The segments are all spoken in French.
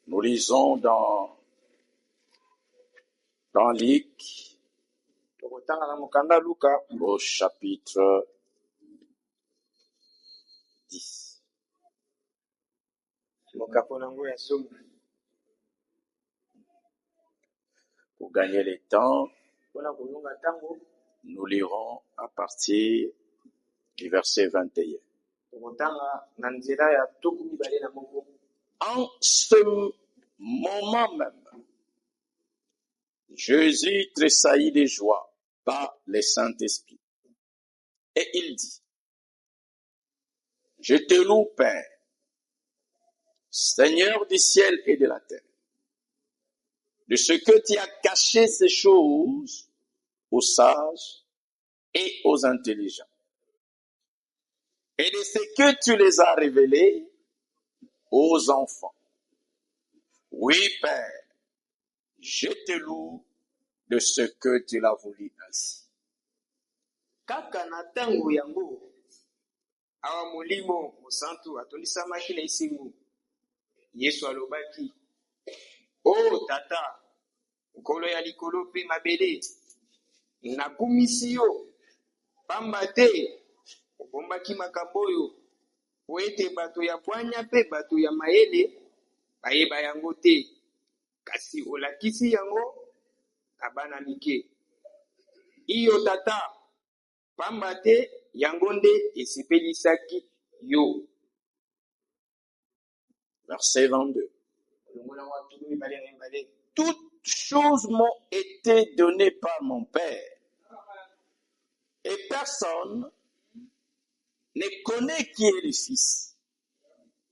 Nous lisons dans Luc, au chapitre 10. Pour gagner le temps, nous lirons à partir du verset 21. En ce moment même, Jésus tressaillit de joie par le Saint-Esprit. Et il dit, « Je te loue, Père, Seigneur du ciel et de la terre, de ce que tu as caché ces choses aux sages et aux intelligents, et de ce que tu les as révélées aux enfants. Oui, Père, je te loue de ce que tu l'as voulu ainsi. » Kaka na tango yango awa molimo mosantu atondisamaki na esengo Yesu alobaki, o tata nkolo ya likolo mpe mabele, nakumisi yo pamba te obombaki makambo oyo po ete bato ya pwanya mpe bato ya mayele bayeba yango te, kasi olakisi yango na bana mike. Iyo tata pamba te yango nde esipelisaki yo. Verset 22. Toutes choses m'ont été données par mon Père, et personne ne connaît qui est le Fils,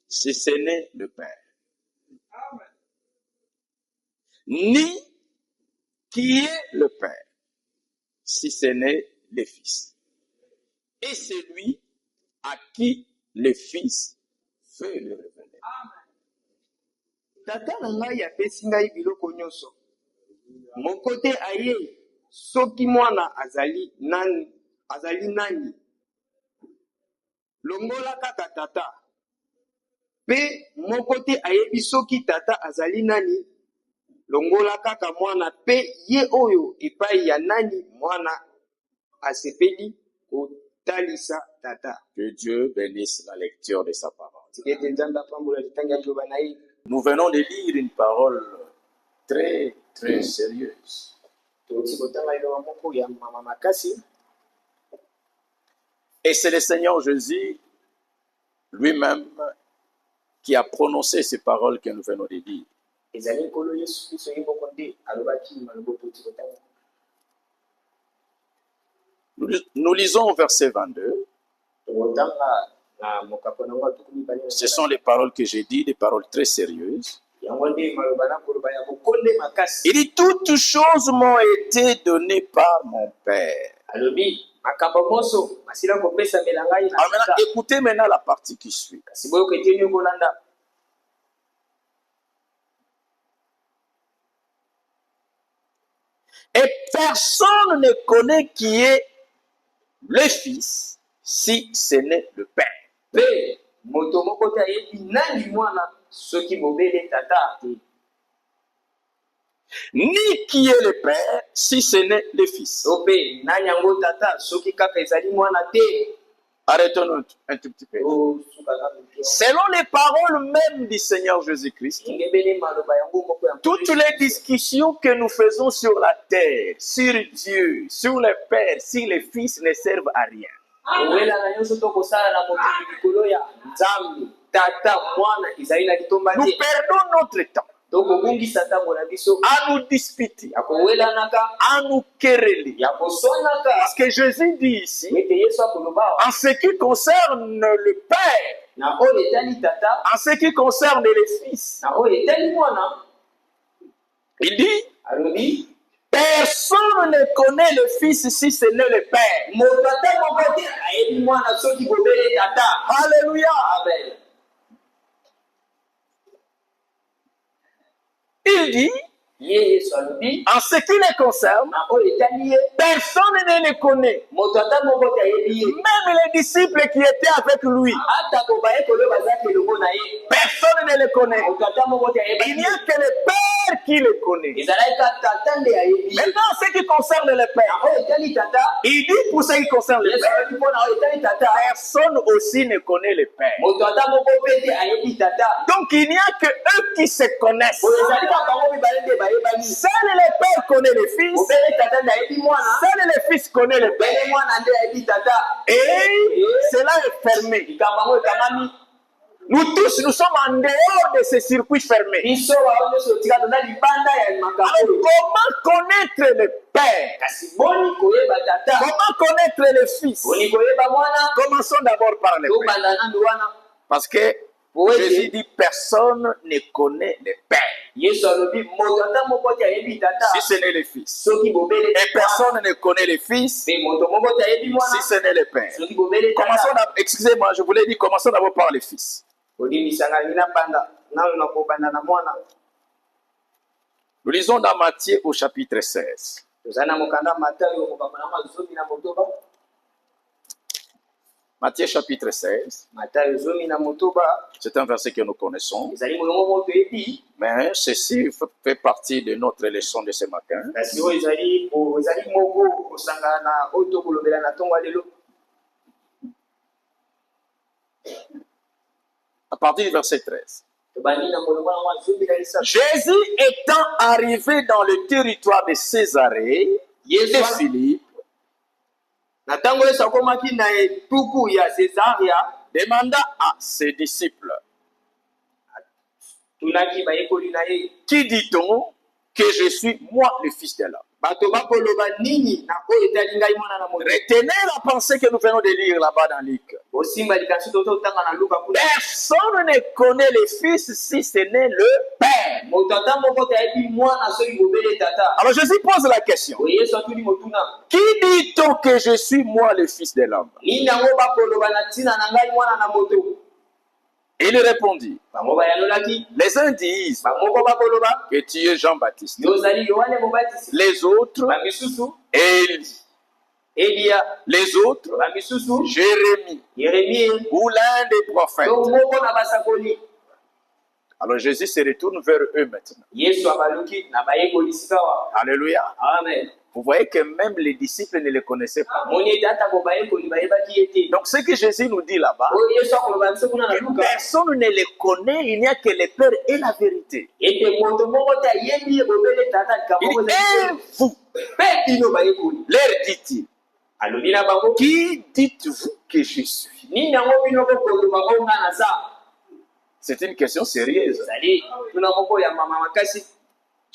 si ce n'est le Père. Ni qui est le Père, si ce n'est le Fils. Et celui à qui le Fils fait le révéler. Tata na ngai apesi ngai biloko nyonso. Moko te aye soki mwana azali nani. Longola kaka tata. Pe moko te ayebi soki tata azali nani. Longola kaka mwana pe ye oyo epai ya nani mwana asepeli kotalisa tata. Que Dieu bénisse la lecture de sa parole. Nous venons de lire une parole très, très sérieuse. Et c'est le Seigneur Jésus lui-même qui a prononcé ces paroles que nous venons de lire. Nous lisons au verset 22. Ce sont les paroles que j'ai dites, des paroles très sérieuses. Il dit, toutes choses m'ont été données par mon Père. Alors maintenant, écoutez maintenant la partie qui suit. Et personne ne connaît qui est le Fils, si ce n'est le Père. Ni qui est le Père, si ce n'est le Fils. Arrêtons un tout petit peu. Selon les paroles même du Seigneur Jésus-Christ, toutes les discussions que nous faisons sur la terre, sur Dieu, sur le Père, sur le Fils ne servent à rien. Nous perdons notre temps à nous disputer, à nous quereller. Parce que Jésus dit ici, en ce qui concerne le Père, en ce qui concerne le Fils, il dit, personne ne connaît le Fils si ce n'est le Père. Alléluia. Il dit, En ce qui les concerne, personne ne les connaît. Même les disciples qui étaient avec lui, personne ne les connaît. Il n'y a que le Père qui les connaît. Maintenant, ce qui concerne le Père, il dit pour ce qui concerne le Père, personne aussi ne connaît le Père. Donc il n'y a que eux qui se connaissent. Seul le Père connaît le Fils. Seul le Fils connaît le Père. Et cela est fermé. Nous tous, nous sommes en dehors de ce circuit fermé. Alors, comment connaître le Père? Comment connaître le Fils? Commençons d'abord par le Père. Parce que Jésus dit personne ne connaît le Père si ce n'est le Fils. Et personne ne connaît le Fils si ce n'est le Père. Commençons d'abord, excusez-moi, je voulais dire commençons d'abord par le Fils. Nous lisons dans Matthieu au chapitre 16. Matthieu chapitre 16. C'est un verset que nous connaissons. Mais ceci fait partie de notre leçon de ce matin. À partir du verset 13. Jésus étant arrivé dans le territoire de Césarée, de Philippe, demanda à ses disciples, qui dit-on que je suis moi le Fils de l'homme? Retenez la pensée que nous venons de lire là-bas dans Luc. Personne ne connaît le Fils si ce n'est le Père. Alors Jésus pose la question. Qui dit-on que je suis moi le Fils de l'homme? Il répondit. Les uns disent que tu es Jean-Baptiste. Les autres, Élie. Les autres, Jérémie. Ou l'un des prophètes. Alors Jésus se retourne vers eux maintenant. Alléluia. Amen. Vous voyez que même les disciples ne les connaissaient pas. Donc ce que Jésus nous dit là-bas, personne ne les connaît, il n'y a que le Père et la vérité. Il dit, et vous, leur dit-il, qui dites-vous que je suis? C'est une question sérieuse.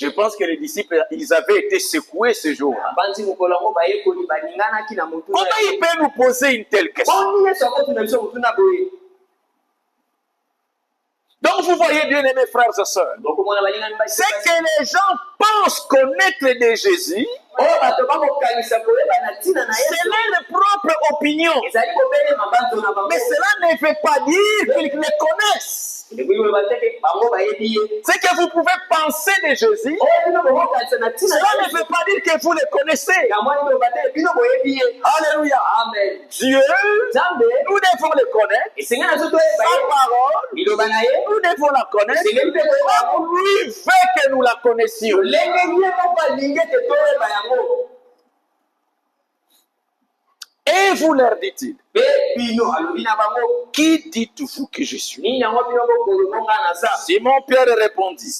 Je pense que les disciples, ils avaient été secoués ce jour. Comment il peut nous poser une telle question? Donc vous voyez bien, mes frères et sœurs, c'est que les gens pensent connaître de Jésus, c'est leur propre opinion. Mais cela ne veut pas dire qu'ils le connaissent. Ce que vous pouvez penser de Jésus, cela ne veut pas dire que vous le connaissez. Alléluia. Amen. Dieu, nous devons le connaître. Sa parole, nous devons la connaître. Comme lui veut que nous la connaissions. Et vous leur dit-il, qui dites-vous que je suis? Simon Pierre répondit,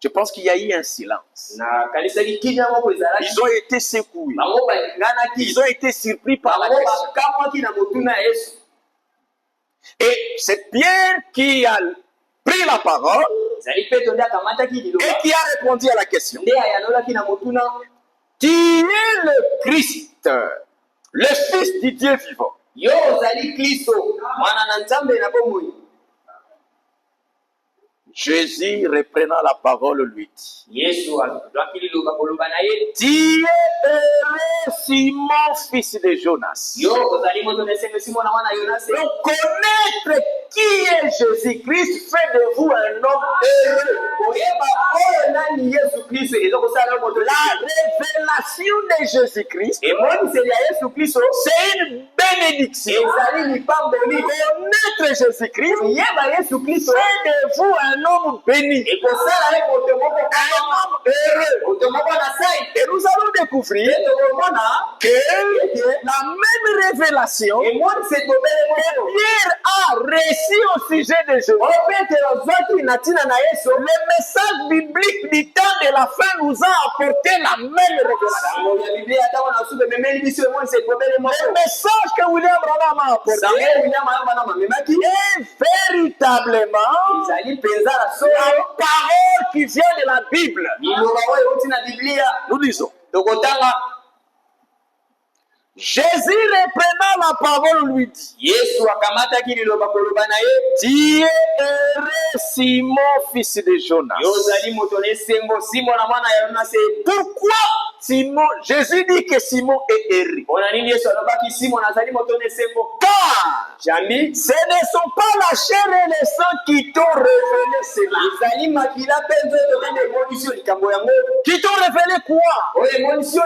je pense qu'il y a eu un silence. Ils ont été secoués. Ils ont été surpris par la question. Et c'est Pierre qui a pris la parole et qui a répondu à la question. Tu es le Christ, le Fils du Dieu vivant. Jésus, reprenant la parole, lui dit, tu es heureux, Simon, fils de Jonas. Donc connaître qui est Jésus-Christ fait de vous un homme heureux. La révélation de Jésus-Christ, c'est une bénédiction. Connaître Jésus-Christ fait de vous un homme béni, un homme heureux. Et nous allons découvrir que la même révélation que Pierre a reçue au sujet de Jésus, le message biblique du temps de la fin nous a apporté la même révélation. Le message que William Branham a apporté est véritablement la parole qui vient de la Bible. Nous lisons. Jésus reprenant la parole lui dit, tu es heureux Simon, fils de Jonas. Pourquoi Simon? Jésus dit que Simon est heureux. Car ce ne sont pas la chair et le sang qui t'ont révélé cela. Qui t'ont révélé quoi?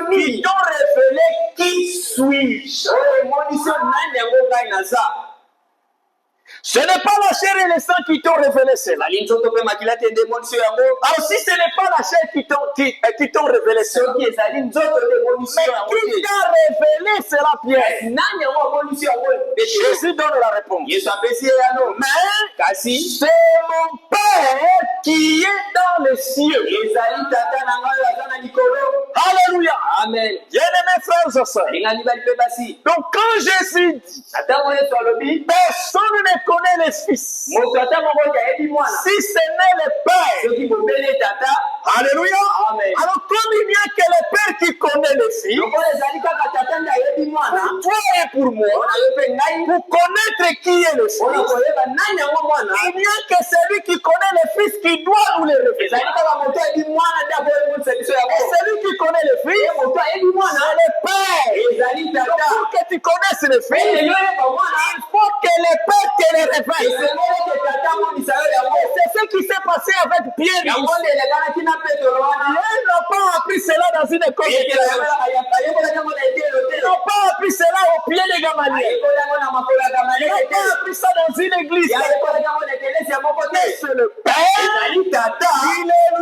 Qui t'ont révélé qui suis-je? Ce n'est pas la chair et le sang qui t'ont révélé cela. Alors si ce n'est pas la chair qui t'ont révélé cela, mais qui t'a révélé cela, Pierre? Jésus donne la réponse. Mais c'est mon Père qui est dans les cieux. Alléluia. Amen. Bien-aimés frères et sœurs. Donc quand Jésus dit, personne ne connaît le Fils si ce n'est le Père. Alléluia. Amen. Alors comme il n'y a que le Père qui connaît le Fils, pour toi et pour moi, pour connaître qui est le Fils, il n'y a que celui qui connaît le Fils qui doit nous le révéler. Et celui qui connaît le Fils, c'est le Père. Donc pour que tu connaisses le Fils, il faut que le Père te le révèle. C'est ce qui s'est passé avec Pierre. Il n'a pas appris cela dans une école. Il n'a pas appris cela au pied de Gamaliel. Il n'a pas appris ça dans une église. C'est le Père qui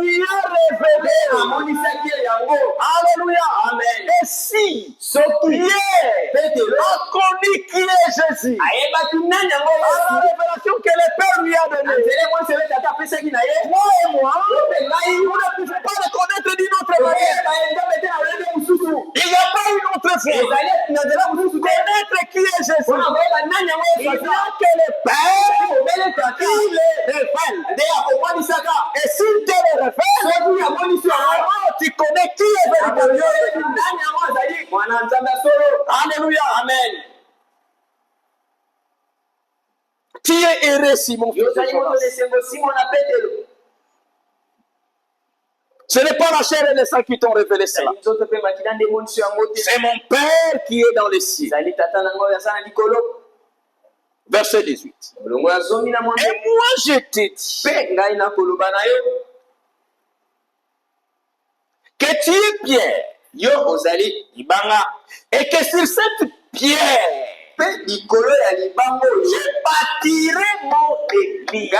lui a révélé. Alléluia. Amen. Et si Pierre a connu qui est Jésus, la révélation que le Père lui a donnée, moi et moi, nous ne pouvons pas le connaître d'une autre manière. Il n'y a pas une autre fois. Connaître qui est Jésus, il n'y a que le Père qui le révèle. Et s'il te le révèle, alors tu connais qui est véritablement. Alléluia. Amen. Tu es heureux, Simon. Ce n'est pas la chair et le sang qui t'ont révélé cela. C'est mon Père qui est dans les cieux. Verset 18. Et moi je te dis que tu es Pierre. Et que sur cette pierre, je bâtirai mon église.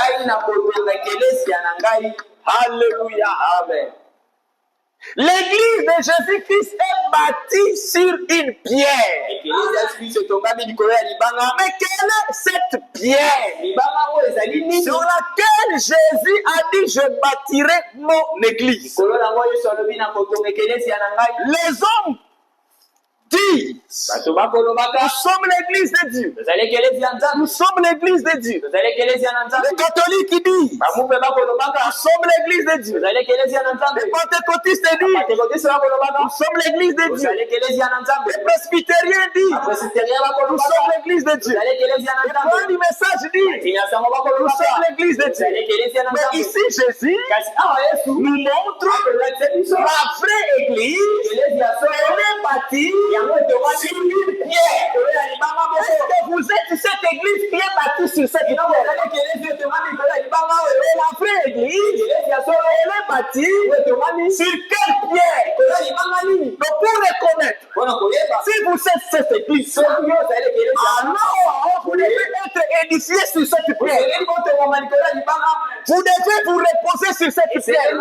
Alléluia. Amen. L'église de Jésus-Christ est bâtie sur une pierre. Mais quelle est cette pierre sur laquelle Jésus a dit je bâtirai mon église? Les hommes disent nous sommes l'église de Dieu. Nous sommes l'église de Dieu. Les catholiques disent nous sommes l'église de Dieu. Les pentecôtistes disent nous sommes l'église de Dieu. Les presbytériens disent nous sommes l'église de Dieu. Les points du message disent nous sommes l'église de Dieu. Mais ici Jésus nous montre la vraie église. Elle est bâtie sur une pierre. Est-ce que vous êtes cette église qui est bâtie sur cette pierre? Et la vraie église, elle est bâtie sur quelle pierre? Donc pour reconnaître, si vous êtes cette église, alors vous devez être édifié sur cette pierre. Vous devez vous reposer sur cette pierre.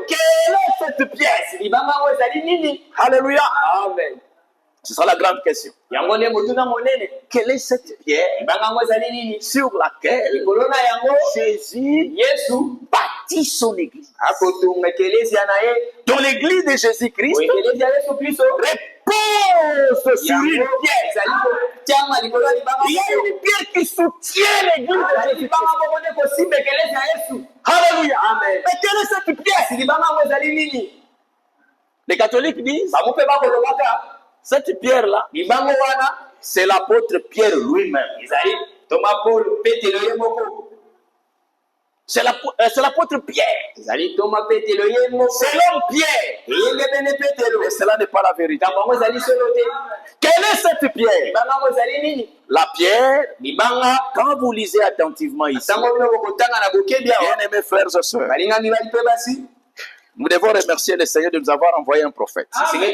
Quelle est cette pierre? Alléluia. Amen. Ce sera la grande question. Quelle est cette pierre sur laquelle Jésus bâtit son église? Dans l'église de Jésus-Christ repose sur une pierre. Il y a une pierre qui soutient l'église de Jésus-Christ. Alléluia. Amen. Mais quelle est cette pierre? Les catholiques disent cette pierre-là, c'est l'apôtre Pierre lui-même. C'est l'apôtre Pierre. C'est l'homme Pierre. Mais cela n'est pas la vérité. Quelle est cette pierre? La pierre, quand vous lisez attentivement ici, bien-aimés frères et sœurs, nous devons remercier le Seigneur de nous avoir envoyé un prophète. Les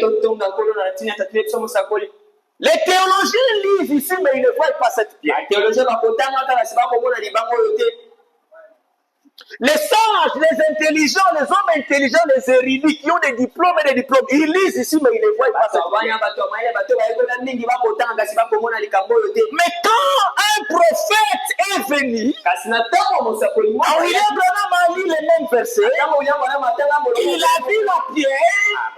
théologiens lisent ici, mais ils ne voient pas cette pierre. Les sages, les intelligents, les hommes intelligents, les érudits qui ont des diplômes et des diplômes, ils lisent ici, mais ils ne voient pas cette pierre. Mais quand un prophète est venu, William Branham a lu les mêmes versets, il a vu la pierre,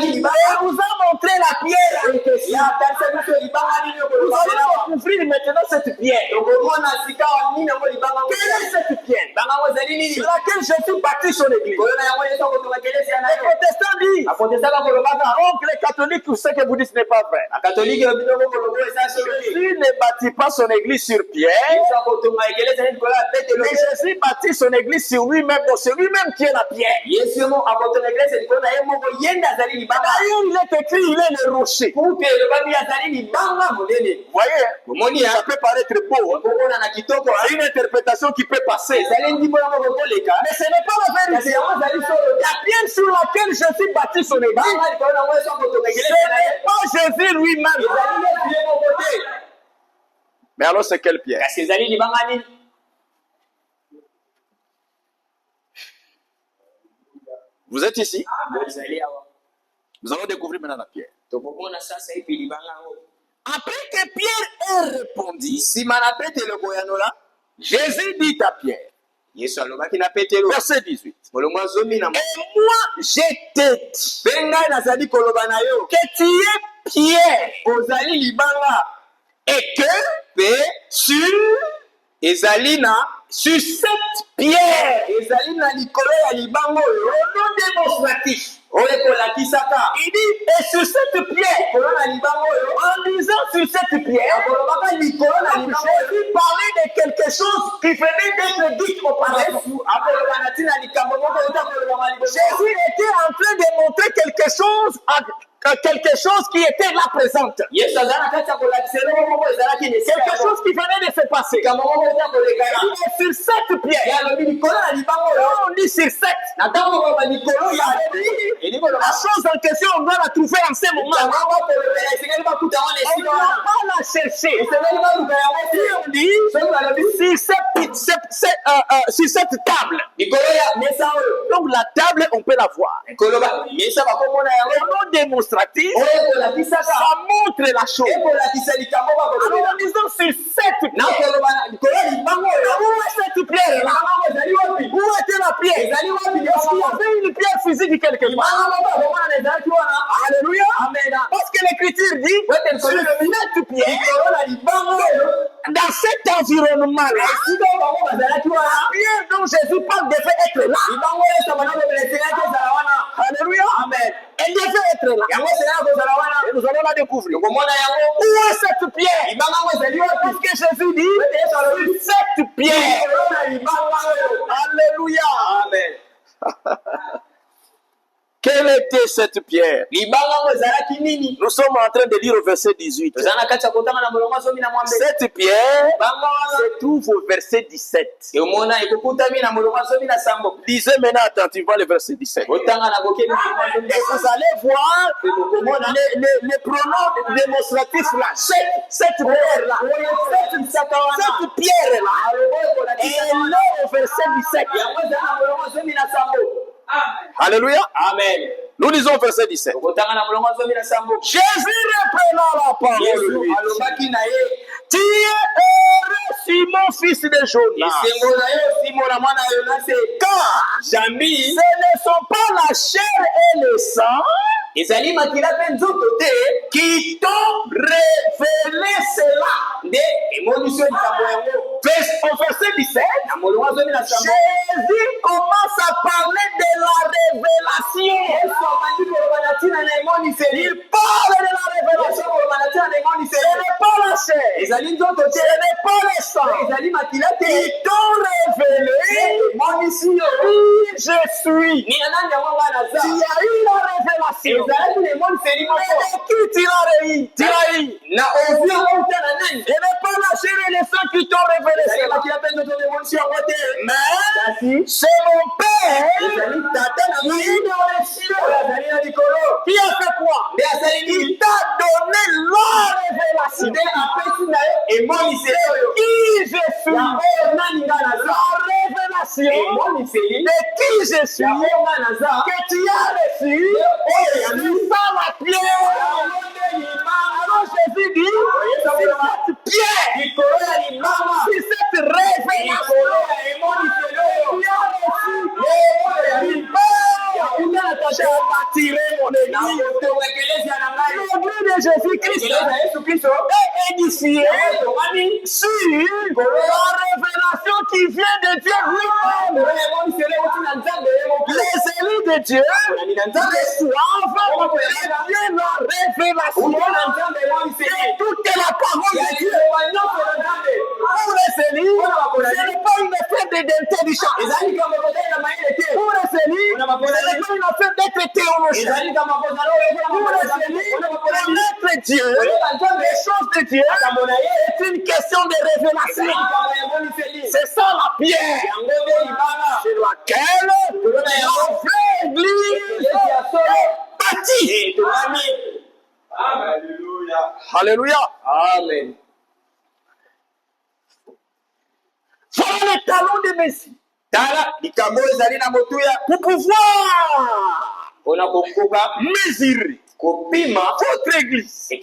il nous a montré la pierre en question. Vous allez découvrir maintenant cette pierre. Quelle est cette pierre? Sur laquelle Jésus bâtit son église. Les protestants disent, donc les catholiques, tout ce que vous dites n'est pas vrai. Jésus ne bâtit pas son église sur pierre, mais Jésus bâtit son église sur lui-même, c'est lui-même qui est la pierre. D'ailleurs, il est écrit, il est le rocher. Vous voyez, ça peut paraître beau, c'est une interprétation qui peut passer. Mais ce n'est pas la vérité. La pierre sur laquelle Jésus bâtit son église, ce n'est pas Jésus lui-même. Mais alors c'est quelle pierre? Vous êtes ici? Nous allons découvrir maintenant la pierre. Après que Pierre ait répondu, Jésus dit à Pierre, verset 18. Et moi, je t'ai dit que tu es Pierre et que sur cette pierre, le nom démonstratif. Il dit, et sur cette pierre, en disant sur cette pierre, Jésus parlait de quelque chose qui venait d'être dit auparavant. Jésus était en train de montrer quelque chose qui était là présente. Quelque chose qui venait de se passer. Et sur cette pierre, on dit sur cette. La chose en question, on doit la trouver en ce moment. On ne doit pas la chercher. On dit sur cette table. Donc la table, on peut la voir. Le nom démonstratif, ça montre la chose. Alors en disant sur cette pierre, où est cette pierre là? Où était la pierre? Est-ce qu'il y avait une pierre physique quelque part? Alléluia. Parce que l'Écriture dit, sur cette pierre, dans cet environnement-là, la pierre dont Jésus parle devait être là. Alléluia. Elle devait être là. Et nous allons la découvrir. Où est cette pierre? Parce que Jésus dit, cette pierre. Alléluia. Amen. Quelle Quelle était cette pierre? Nous sommes en train de lire au verset 18. Cette pierre se trouve au verset 17. Lisez maintenant attentivement le verset 17. Et vous allez voir les pronoms démonstratifs là. Cette pierre-là. Cette pierre-là. Et là, au verset 17. Alléluia. Amen. Nous lisons au verset 17. Jésus reprenant la parole, lui dit, tu es heureux, Simon, fils de Jonas, car ce ne sont pas la chair et le sang qui t'ont révélé cela. Au verset 17, Jésus commence à parler de la révélation. Il parle de la révélation. Ce n'est pas la chair, ce n'est pas le sang qui t'ont révélé qui je suis. Tu as eu la révélation. Mais de qui tu l'as eu? Ce n'est pas la chair et le sang qui t'ont révélé cela. Mais c'est mon Père qui a fait quoi? Il t'a donné la révélation. Qui je suis? La révélation de qui je suis que tu as reçu. C'est ça la pierre. Alors Jésus dit, c'est cette pierre, c'est cette révélation tu as reçu. Je bâtirai mon église. L'église de Jésus-Christ est édifiée sur la révélation qui vient de Dieu lui-même. Les élus de Dieu reçoivent la révélation de toute la parole de Dieu. Pour les élus, ce n'est pas une affaire d'intelligence. Pour les élus, ce n'est pas une affaire d'être théologien. Pour les élus, connaître Dieu, les choses de Dieu, c'est une question de révélation. C'est ça la pierre sur laquelle la vraie église est bâtie. Alléluia. Alléluia. Amen. Voilà les talons de Messie. Pour pouvoir mesurer votre église,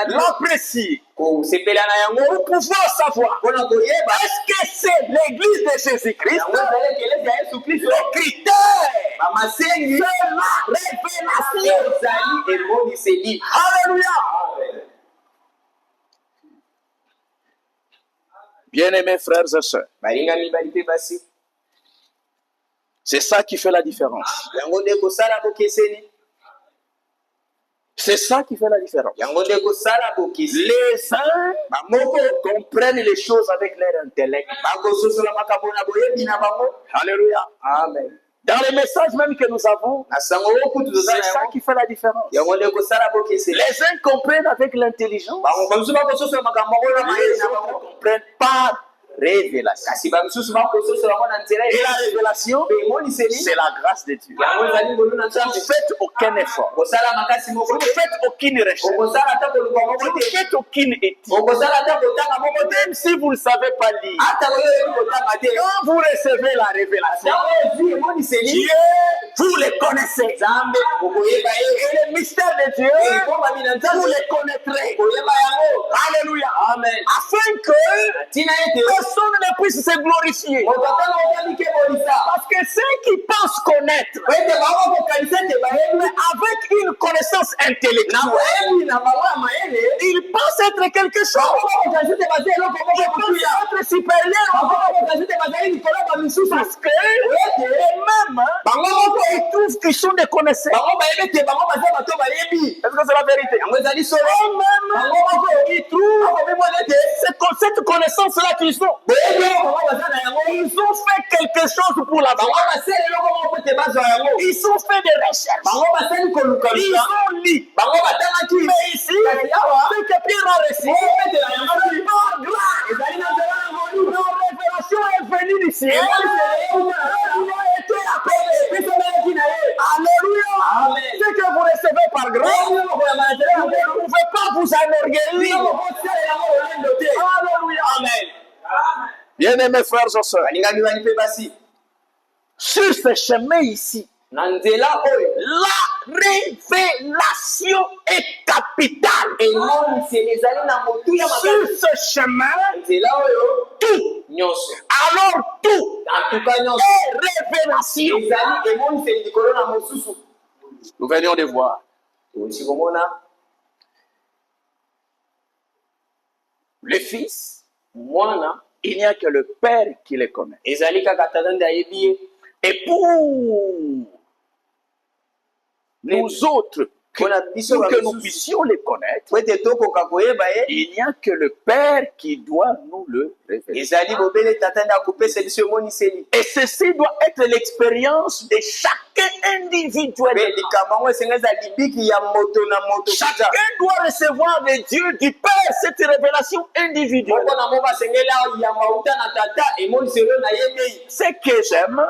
l'apprécier, pour pouvoir savoir est-ce que c'est l'église de Jésus-Christ, le critère, c'est la révélation. Alléluia. Bien-aimés frères et sœurs, c'est ça qui fait la différence. C'est ça qui fait la différence. Les uns comprennent les choses avec leur intellect. Alléluia. Amen. Dans les messages même que nous avons, c'est ça qui fait la différence. Les uns comprennent avec l'intelligence. Les autres comprennent par révélation. Et la révélation, c'est la grâce de Dieu. Vous ne faites aucun effort. Vous ne faites aucune recherche. Vous ne faites aucune étude. Même si vous ne savez pas lire. Quand vous recevez la révélation, Dieu, vous le connaissez. Et les mystères de Dieu, vous les connaîtrez. Alléluia. Amen. Afin que personne ne puisse se glorifier. Parce que ceux qui pensent connaître, avec une connaissance intellectuelle, ils pensent être quelque chose. Ils pensent être supérieurs. Parce que même, ils trouvent qui sont des connaisseurs. Est-ce que c'est la vérité? Eux-mêmes, ils trouvent cette connaissance-là qu'ils ont. Ils ont fait quelque chose pour la foi. Ils ont fait des recherches. Ils ont lu. Mais ici, ce que Pierre a reçu, par grâce, la révélation est venue du ciel. Il a été appelé. Alléluia. Ce que vous recevez par grâce, vous ne pouvez pas vous enorgueillir. Alléluia. Amen. Bien-aimés frères et sœurs, sur ce chemin ici, la révélation est capitale. Sur ce chemin, tout, alors tout est révélation. Nous venions de voir. Le Fils, il n'y a que le Père qui les connaît. Et pour nous autres, pour que nous puissions les connaître, il n'y a que le Père qui doit nous le révéler. Et ceci doit être l'expérience de chacun individuellement. Chacun doit recevoir de Dieu, du Père, cette révélation individuelle. Ce que j'aime,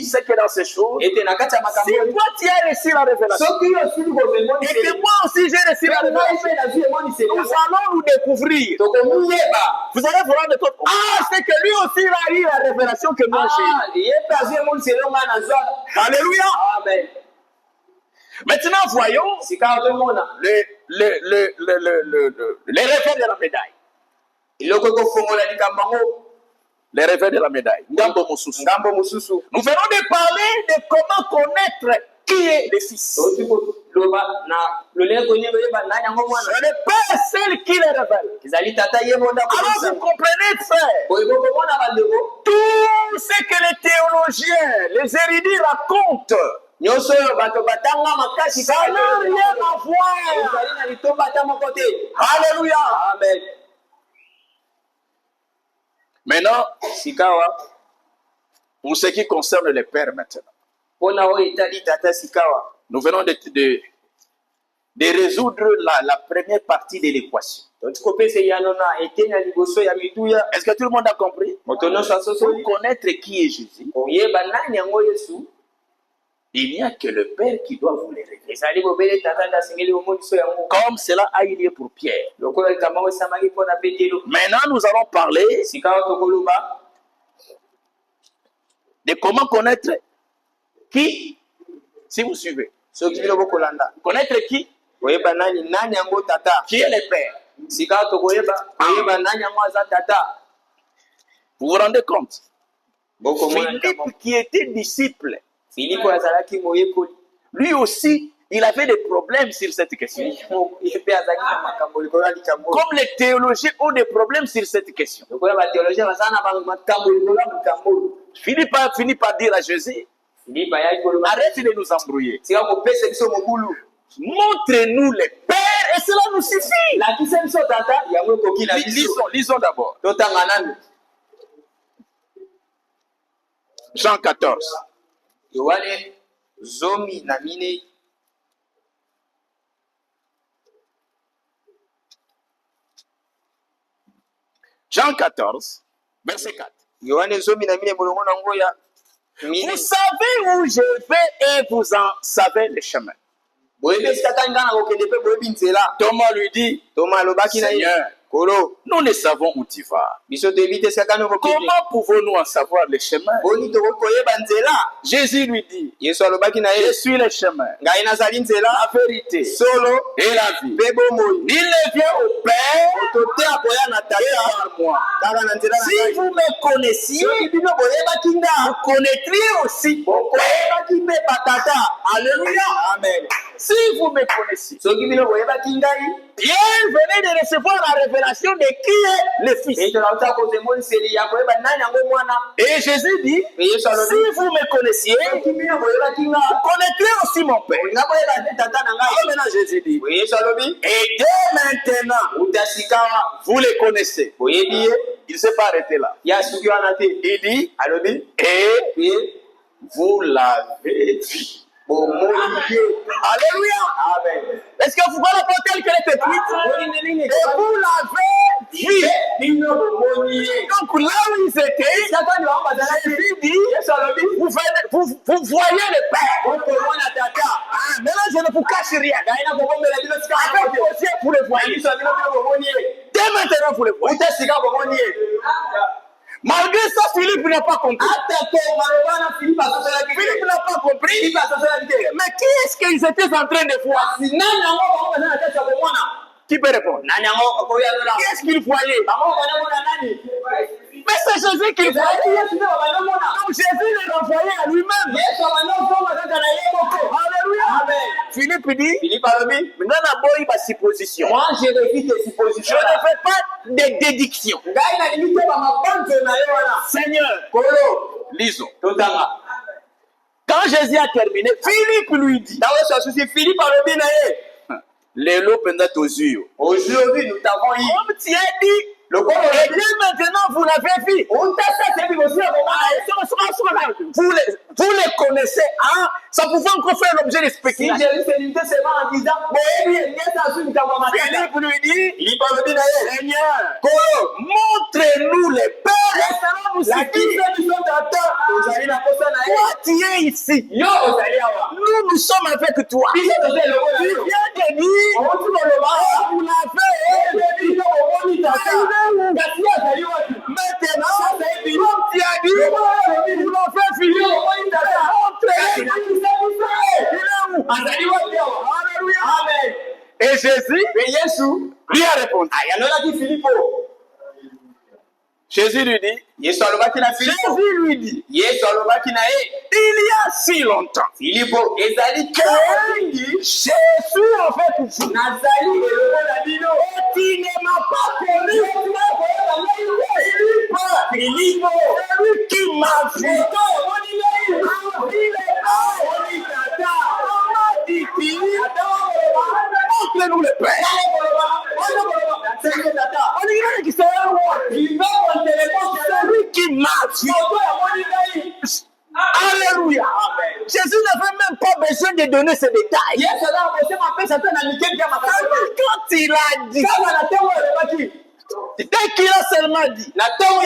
c'est que dans ces choses, si toi tu as reçu la révélation, et que moi aussi j'ai reçu la révélation, nous allons nous découvrir. Vous allez vous rendre compte, c'est que lui aussi il a eu la révélation que moi j'ai. Alléluia. Amen. Maintenant voyons les revers de la médaille. Les revers de la médaille. Nous venons de parler de comment connaître qui est le Fils. C'est le Père seul qui les révèle. Alors vous comprenez, frère, tout ce que les théologiens, les érudits racontent, ça n'a rien à voir. Alléluia. Amen. Maintenant, pour ce qui concerne les pères maintenant, nous venons de résoudre la première partie de l'équation. Est-ce que tout le monde a compris? Pour connaître qui est Jésus, il n'y a que le Père qui doit vous les révéler. Comme cela a eu lieu pour Pierre. Maintenant, nous allons parler de comment connaître qui, si vous suivez. Connaître qui? Qui est le Père? Vous vous rendez compte? Philippe qui était disciple, lui aussi, il avait des problèmes sur cette question. Comme les théologiens ont des problèmes sur cette question. Philippe a fini par dire à Jésus, arrête de nous embrouiller. Montre-nous les pères et cela nous suffit. Lisons d'abord. Jean 14. Jean 14, verset 4. Vous savez où je vais et vous en savez le chemin. Thomas lui dit, Seigneur, nous ne savons où tu vas. Comment pouvons-nous en savoir le chemin? Jésus lui dit, je suis le chemin, la vérité et la vie. Il ne vient au Père que par moi. Si vous me connaissiez, vous connaîtriez aussi. Alléluia. Amen. Si vous me connaissiez, soki bino boyebaki ngai Pierre venait de recevoir la révélation de qui est le Fils. eto nauta kozwa emoniseli ya koyeba nani yango mwana Et Jésus dit, Yesu alobi si vous me connaissiez, soki bino boyebaki nga vous connaîtrez aussi mon Père. nga boyeba te tata na Alors ngai maintenant Jésus dit, Yesu alobi et dès maintenant, uta sikawa vous les connaissez. boyebi ye Il ne s'est pas arrêté là. ya suki wana te Il dit, alobi et pe vous l'avez vu. bomoni ye Alléluia. amen Est-ce que vous voyez la porte telle qu'elle est écrite? Et vous l'avez vu. bino bomoni ye Donc là où ils étaient, saka ni bango bazalaki Jésus dit, Yesu alobi vous voyez le Père. okomona tata Ah, maintenant je ne vous cache rien. ngai nakobombela bino sika Avec vos yeux, vous le voyez. biso bino bino bomoni ye Dès maintenant, vous le voyez. uta sika bomoni ye Malgré ça, Philippe n'a pas compris. ata ko maloba na Filipe asosolaki te Philippe n'a pas compris. Filipe asosolaki te Mais qui est-ce qu'ils étaient en train de voir? kasi nani yango bango baza na kati ya komona Qui peut répondre? nani yango bakoyanola Qui est-ce qu'ils voyaient? bango banamona nani Mais c'est Jésus qu'ils ezalaki voyaient. yesu nde babanamona Donc Jésus les renvoyait à lui-même. yesu abanozonga kaka na ye moko Alléluia. amen Philippe dit, Filipe alobi maintenant d'abord il va supposition. moi je refuse tes Je suppositions ne fais pas de déduction. ngai nalingi te bamabanzo na ye wana Seigneur, kolo lisons. totanga Quand Jésus a terminé, Philippe lui dit, ntango yesu asusi Filipe alobi na ye Lelo pendant aux yeux. aujourd'hui nous t'avons eu Comme tu as dit, lokolo et olobi dès maintenant vous l'avez vu. utasasa ebi kosila komona Vous les connaissez, hein? Ça pouvait encore faire l'objet de si spéculation. jérusalem te seulement en disant boyebi ye ndesa asu likambo ya matata Philippe lui dit, Filipe alobi na ye Seigneur, kolo montre-nous les pères et ça va nous suffire. lakisa biso tata ozali na posa na ye Toi, tu es ici. yo ozali awa Nous sommes avec toi. biso toza elongo na Tu yo viens de dire, outi koloba vous l'avez. biso bomoni tata kasi ye azali wapi Maintenant, sasa ebi comme tu as dit, vous l'avez fini. bomoni tata kasi nakisa biso ye azali wapi awa Alléluia. amen Et Jésus pe yesu lui a répondu. ayalolaki filipo Jésus lui dit, yesu alobaki na filipo Jésus lui dit, yesu alobaki na ye il y a si longtemps filipo ezali que Jésus a fait pour vous. nazali elongo na bino Et tu ne m'as pas connu. filipo Celui qui m'a vu. moto omoni ngai Omoni tata. Comment dit-il? Montre-nous le Père. On dirait que c'est un roi. Celui qui m'a vu. Alléluia. Jésus n'avait même pas besoin de donner ces détails. Quand il a dit, dès qu'il a seulement dit, maintenant,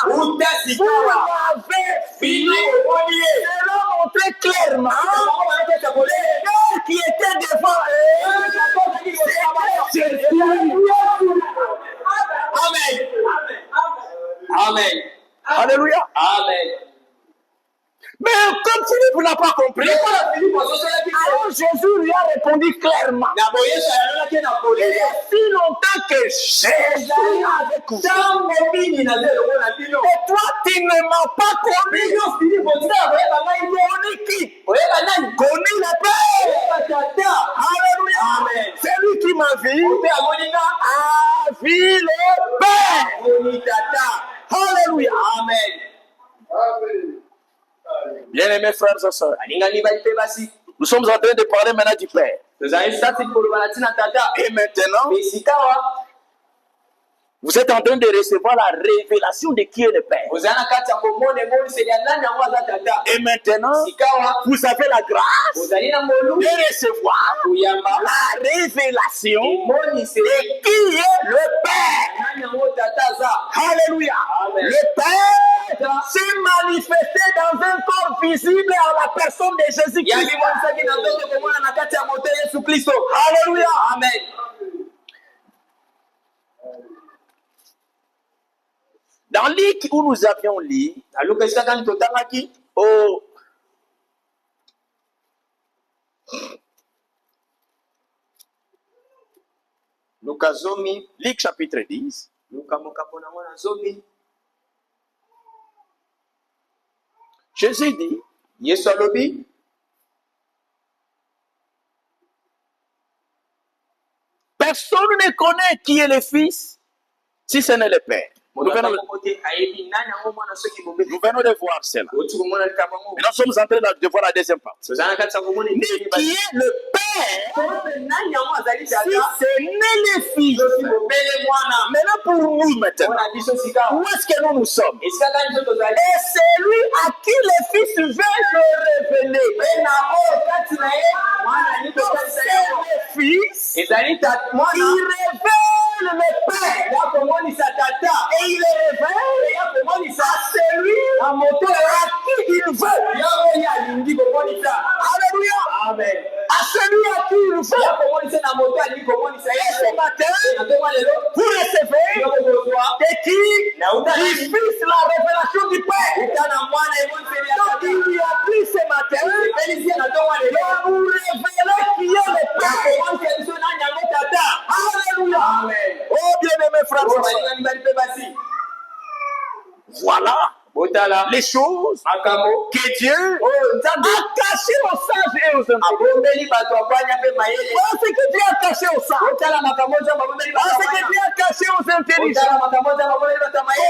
vous m'avez fini. Cela montrait clairement qui était devant eux. C'était Jésus. Amen. Amen. Alléluia. Amen. Mais comme Philippe n'a pas compris, alors Jésus lui a répondu clairement. Il y a si longtemps que Jésus est avec vous. Et toi, tu ne m'as pas connu. Connu qui? Connu le Père. Alléluia. Amen. C'est lui qui m'a vu. A vu le Père. Alléluia. Amen. Bien-aimés frères et sœurs, nous sommes en train de parler maintenant du Père. Et maintenant, vous êtes en train de recevoir la révélation de qui est le Père. Et maintenant, vous avez la grâce de recevoir la révélation de qui est le Père. Alléluia. Le Père s'est manifesté dans un corps visible en la personne de Jésus-Christ. Alléluia. Amen. Dans Luc où nous avions lu, au Luc chapitre 10, Jésus dit, Personne ne connaît qui est le Fils si ce n'est le Père. Nous venons de voir cela. Et nous sommes en train de voir la deuxième partie. Mais qui est le Père si ce n'est le Fils? Maintenant pour nous maintenant, où est-ce que nous sommes? Et c'est lui à qui le Fils veut le révéler. Donc c'est le Fils qui révèle le Père. Et il le révèle à celui à qui il veut. Alléluia. Amen. À celui à qui il veut. Et ce matin, vous recevez de qui? Du Fils la révélation du Père. Donc il lui a pris ce matin de vous révéler qui est le Père. Alléluia. Amen. Oh bien-aimés frères et sœurs. Voilà les choses que Dieu a cachées aux sages et aux intelligents. Ce que Dieu a caché aux sages, ce que Dieu a caché aux intelligents.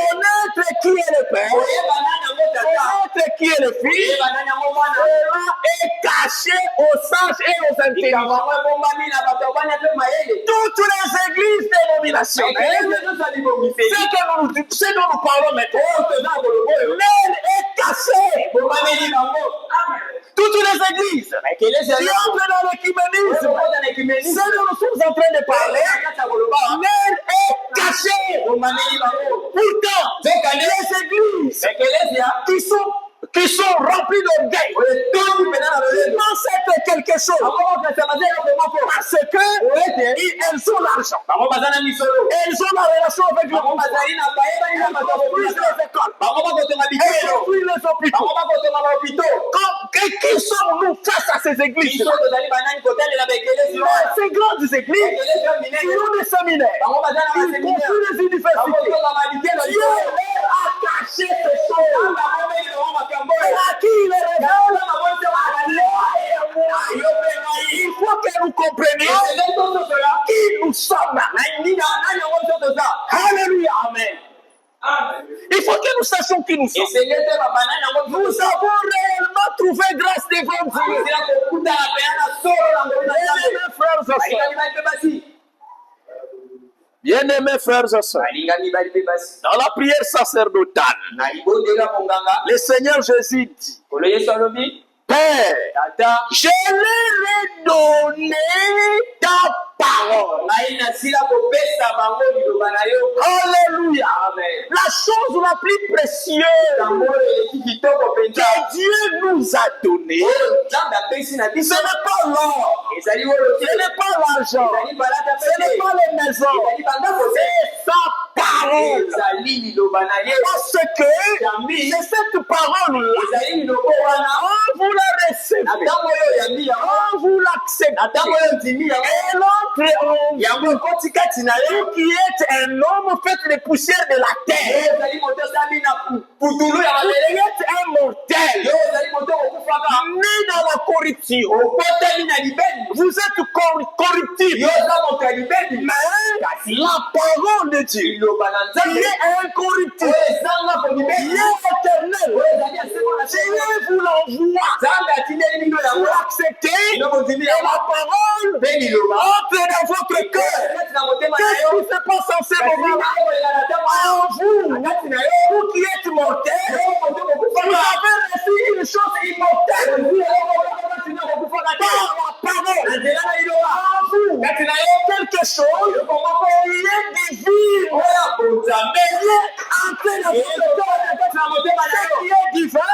Connaître qui est le Père, connaître qui est le Fils, cela est caché aux sages et aux intelligents. Toutes les églises dénominationnelles, ce dont nous parlons maintenant, l'aide est cachée. Toutes les églises qui entrent dans l'écuménisme, ce dont nous sommes en train de parler, l'aide est cachée. Pourtant, les églises qui sont remplies d'orgueil, ils pensent être quelque chose parce qu'elles ont l'argent, elles ont la relation avec le monde, elles construisent les écoles, elles construisent les hôpitaux. Qui sommes-nous face à ces églises? Ces grandes églises qui ont des séminaires, qui construisent les universités. Dieu a caché ces choses. Et à qui il est révèle? Il faut que nous comprenions qui nous sommes. Alléluia. Amen. Il faut que nous sachions qui nous sommes. Nous avons réellement trouvé grâce devant Dieu. Bien-aimés frères et sœurs, dans la prière sacerdotale, le Seigneur Jésus dit, Père, je leur ai donné ta parole. Alléluia. La chose la plus précieuse que Dieu nous a donnée, ce n'est pas l'or, ce n'est pas l'argent, ce n'est pas les maisons, c'est sa parole. Parce que c'est cette parole-là, vous la recevez, vous l'acceptez, et l'autre homme qui est un homme fait de poussière de la terre, vous êtes un mortel, né dans la corruption, vous êtes corruptible, mais la parole de Dieu qui est incorruptible, qui est éternel, Dieu vous l'envoie, vous l'acceptez, et la parole entre dans votre cœur. Qu'est-ce qui se passe en ce moment? En vous, vous qui êtes mortel, vous avez reçu une chose immortelle par la parole. En vous, quelque chose qui est divin, entre dans votre cœur, ce qui est divin,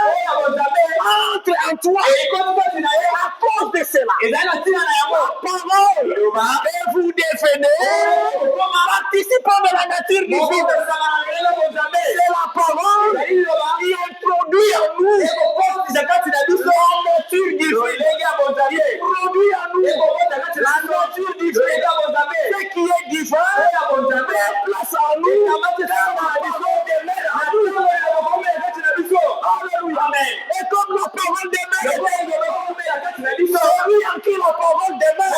entre en toi. À cause de cela, la parole, et vous devenez participant de la nature divine. C'est la parole qui introduit en nous la nature divine. Qui produit en nous la nature divine. Ce qui est divin prend place en nous. Amen. Et comme la parole demeure, celui en qui la parole demeure,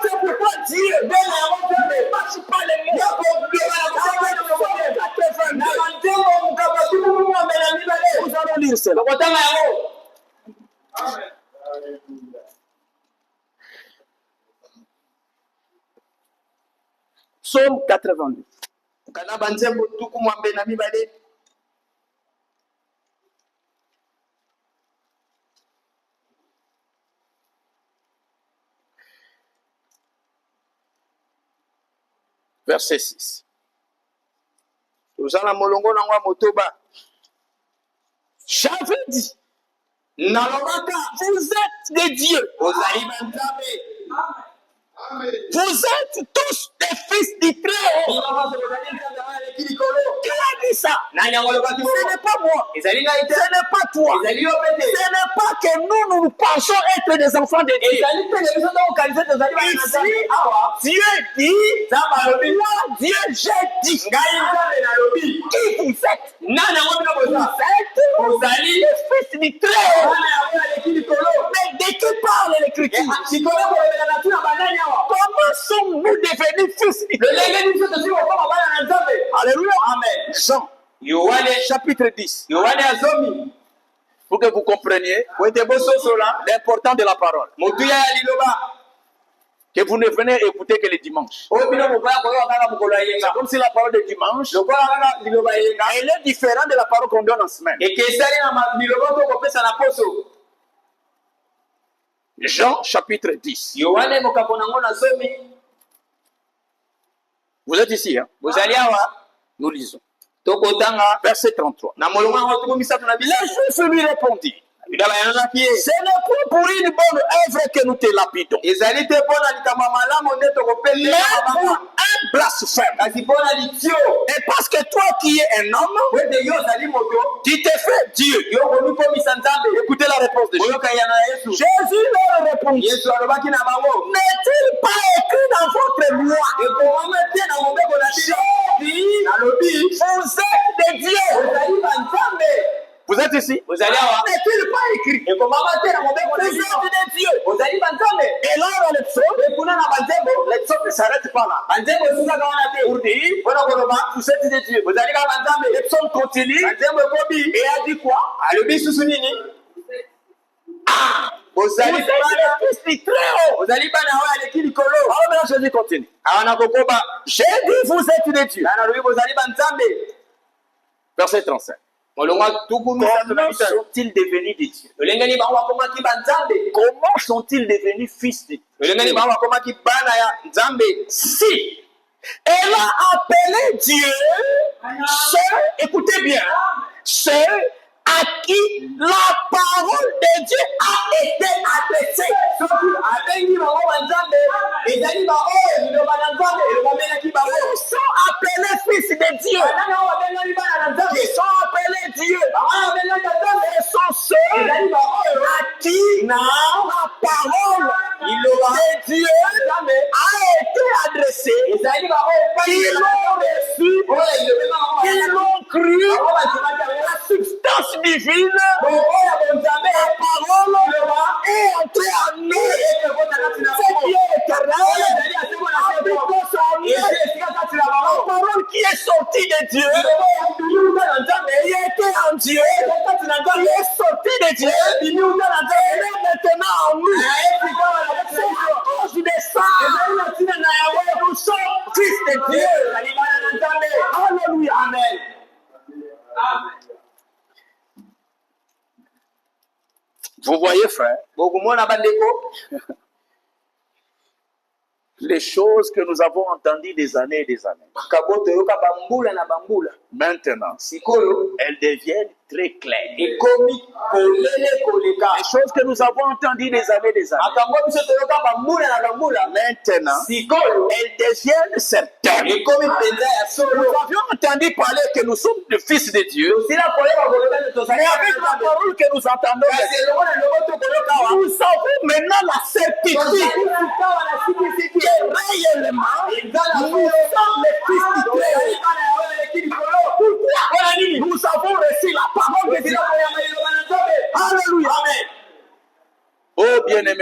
C'est pourquoi Dieu ne marche pas les mots. Nous allons lire cela. Psaume 82. Verset 6. J'avais dit, vous êtes des dieux. Vous êtes tous des fils du Très-Haut. Qui a dit ça? Ce n'est pas moi. Ce n'est pas toi. Ce n'est pas que nous pensons être des enfants de Dieu. Ici, Dieu dit, moi, Dieu, j'ai dit. Qui vous êtes? Vous êtes les fils du Très-Haut. Mais de qui parle l'Écriture? Comment sommes-nous devenus fils du Très-Haut? Alléluia. Amen. Jean, chapitre 10. Pour que vous compreniez l'importance de la parole. Que vous ne venez écouter que les dimanches. C'est comme si la parole de dimanche, elle est différente de la parole qu'on donne en semaine. Jean chapitre 10. Vous êtes ici, hein? Nous lisons. Verset 33. Les Juifs lui répondirent, ce n'est point pour une bonne œuvre que nous te lapidons, mais pour un blasphème. Et parce que toi qui es un homme, tu te fais Dieu. Écoutez la réponse de Jésus. Jésus leur répondit, n'est-il pas écrit dans votre loi? Vous êtes des dieux. Vous êtes ici? N'est-il pas écrit? Vous êtes des dieux. Et là, dans le psaume ne s'arrête pas là. Pour dire, vous êtes des dieux. Le psaume continue et a dit quoi? Vous êtes les fils du Très-Haut. Alors maintenant, Jésus continue. J'ai dit, vous êtes des dieux. Verset 35. Comment sont-ils devenus des dieux? Comment sont-ils devenus fils de Dieu? Si elle a appelé Dieu, ceux, écoutez bien, ceux à qui la parole de Dieu a été adressée. Ils sont appelés fils de Dieu. Ils sont appelés Dieu. Ils sont ceux à qui la parole de Dieu a été adressée. Ils l'ont reçu, ils l'ont cru, la substance divine, la parole est entrée en nous. C'est Dieu éternel, la parole qui est sortie de Dieu, qui était en Dieu, qui est sortie de Dieu, elle est maintenant en nous. C'est à cause de ça que nous sommes fils de Dieu. Alléluia. Amen. Vous voyez, frère, les choses que nous avons entendues des années et des années, maintenant, elles deviennent très claires. Les choses que nous avons entendues des années et des années, maintenant, elles deviennent certaines. Nous avions entendu parler que nous sommes des fils de Dieu, mais avec la parole que nous entendons, nous avons maintenant la certitude que réellement,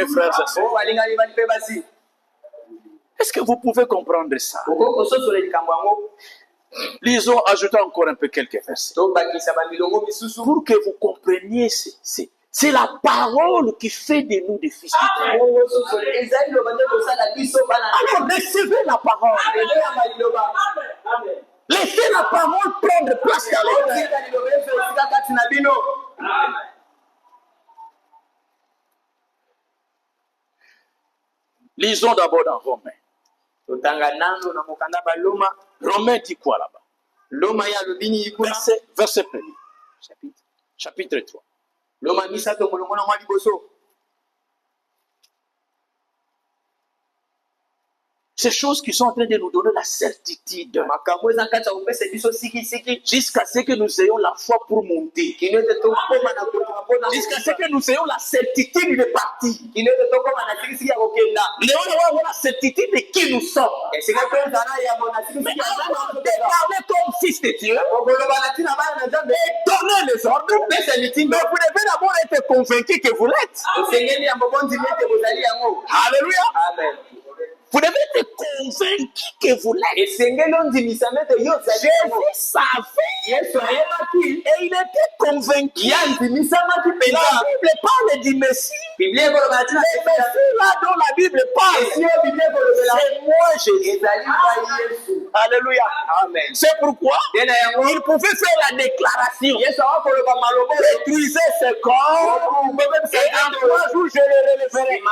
bien-aimés frères et sœurs, est-ce que vous pouvez comprendre ça? Lisons, ajoutons encore un peu quelques versets. Pour que vous compreniez, c'est la parole qui fait de nous des fils de Dieu. Alors recevez la parole. Laissez la parole prendre place dans les cœurs. Lisons d'abord dans Romains. Romains dit quoi là-bas? Verset 1. Chapitre 3. Ces choses qui sont en train de nous donner la certitude jusqu'à ce que nous ayons la foi pour monter, jusqu'à ce que nous ayons la certitude de partir, nous avons la certitude de qui nous sommes. Mais avant de parler comme fils de Dieu et donner les ordres, mais vous devez d'abord être convaincu que vous l'êtes. Alléluia. Amen. Vous devez être convaincu que vous l'êtes. Jésus savait et il était convaincu. La Bible parle du Messie. Le Messie là dont la Bible parle, c'est moi Jésus. Alléluia. Amen. C'est pourquoi il pouvait faire la déclaration. Détruisez ce corps et en 3 jours je le relèverai.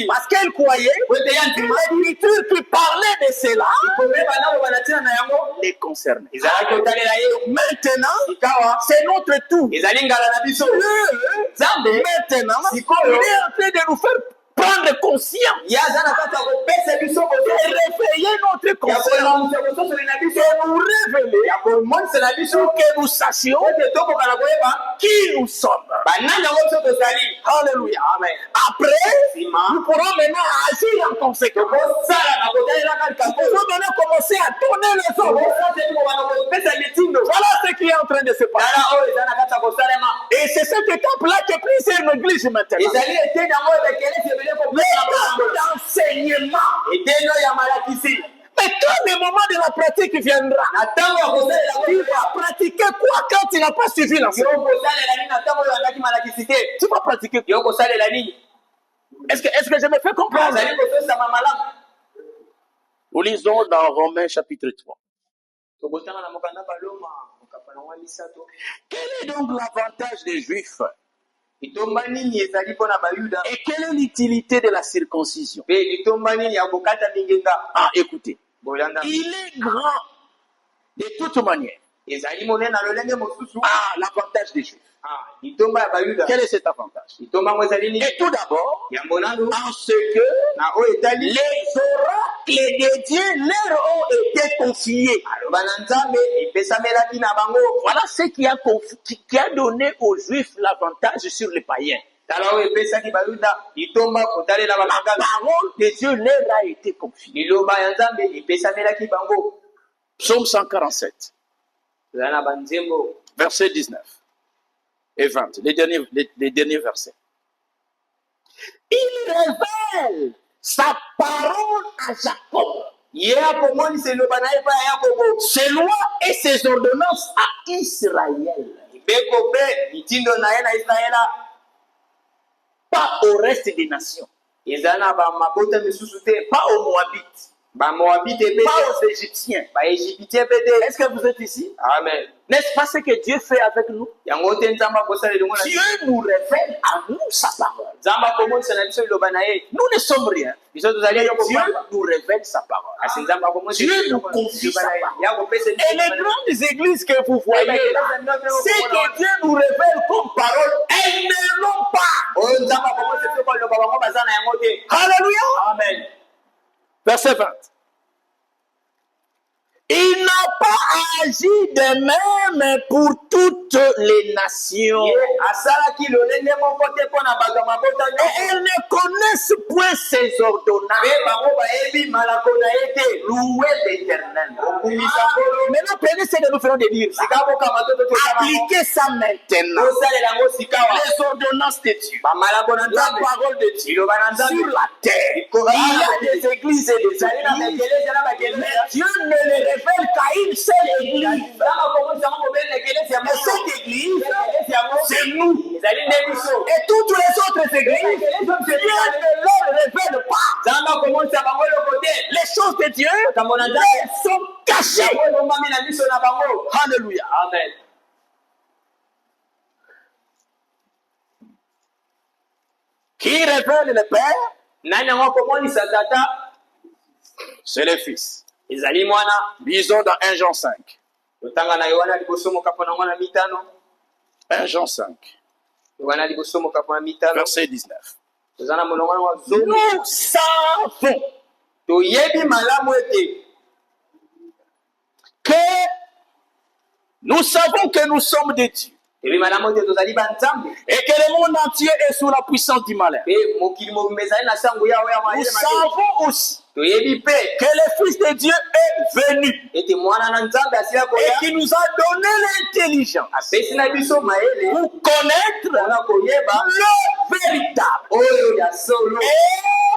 Parce qu'elle croyait que l'écriture qui parlait de cela les concernait. Maintenant, c'est notre tour. Maintenant, il est en train de nous faire prendre conscience et réveiller notre conscience et nous révéler pour que nous sachions qui nous sommes. Alléluia. Après, nous pourrons maintenant agir en conséquence. Nous pourrons maintenant commencer à donner les ordres. Voilà ce qui est en train de se passer. Et c'est cette étape-là que plusieurs négligent maintenant. D'enseignement. Mais quand le moment de la pratique viendra, tu vas pratiquer quoi quand tu n'as pas suivi l'enseignement? Tu vas pratiquer quoi? Est-ce que je me fais comprendre? Nous lisons dans Romains chapitre 3. Quel est donc l'avantage des Juifs? Et quelle est l'utilité de la circoncision? Ah, écoutez. Il est grand de toute manière. Ah, l'avantage des Juifs. Quel est cet avantage? Et tout d'abord, en ce que les oracles de Dieu leur ont été confiés. Voilà ce qui a donné aux Juifs l'avantage sur les païens. La parole de Dieu leur a été confiée. Psaume 147, verset 19 et 20, les derniers versets. Il révèle sa parole à Jacob, ses lois et ses ordonnances à Israël. Pas au reste des nations. Pas aux Moabites. Pas aux Égyptiens. Est-ce que vous êtes ici? Amen. N'est-ce pas ce que Dieu fait avec nous? Dieu nous révèle à nous sa parole. Nous ne sommes rien. Dieu nous révèle sa parole. Dieu nous confie sa parole. Et les grandes églises que vous voyez là, c'est que Dieu nous révèle comme parole, elles ne l'ont pas. Alléluia. Amen. Verset 20. Il n'a pas agi de même pour toutes les nations. Et elles ne connaissent point ses ordonnances. Louez l'Éternel. Maintenant, prenez ce que nous faisons de dire. Appliquez ça maintenant. Les ordonnances de Dieu. La parole de Dieu. Sur la terre. Il y a des églises et des églises. Mais Dieu ne les révèle qu'à une seule église. Et cette église, c'est nous. Et toutes les autres églises, Dieu ne leur révèle pas. Les choses de Dieu sont cachées. Alléluia. Amen. Qui révèle le Père? C'est le Fils. Lisons dans 1 Jean 5. 1 Jean 5. Verset 19. Nous savons que nous sommes des dieux. Et que le monde entier est sous la puissance du malin. Nous savons aussi que le Fils de Dieu est venu et qui nous a donné l'intelligence pour connaître le véritable.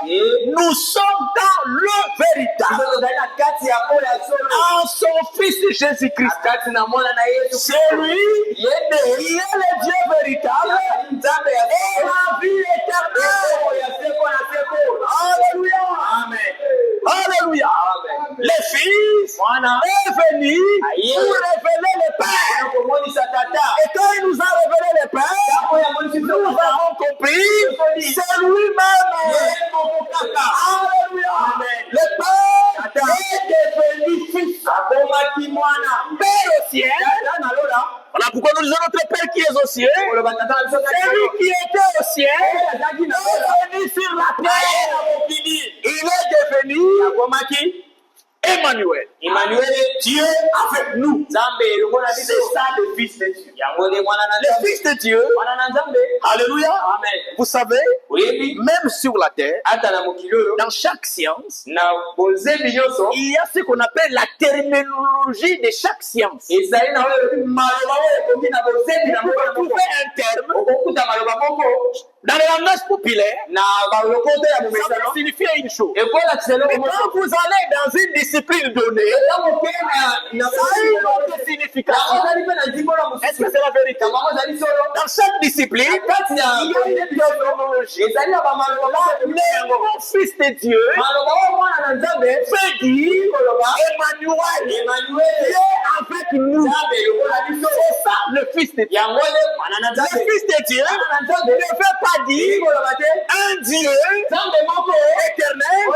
Et nous sommes dans le véritable en son Fils Jésus-Christ. C'est lui qui est le Dieu véritable et la vie éternelle. Alléluia. Amen. Alléluia. Le Fils est venu pour révéler le Père. Et quand il nous a révélé le Père, nous avons compris c'est lui-même. Alléluia. Le Père est devenu Fils. Père au ciel. Voilà pourquoi nous disons notre Père qui est au ciel. Celui qui était au ciel est venu sur la terre. Il est devenu Emmanuel. Dieu avec nous. C'est ça le Fils de Dieu. Le Fils de Dieu. Alléluia. Amen. Vous savez, même sur la terre, dans chaque science, il y a ce qu'on appelle la terminologie de chaque science. Vous trouvez un terme dans le langage populaire, ça signifie une chose. Mais quand vous allez dans une discipline donnée, ça a une autre signification. Est-ce que c'est la vérité? Dans chaque discipline, il y a une terminologie. Le mon Fils de Dieu fait dire Emmanuel, Dieu avec nous. C'est ça le Fils de Dieu. Le Fils de Dieu ne veut pas dire un Dieu éternel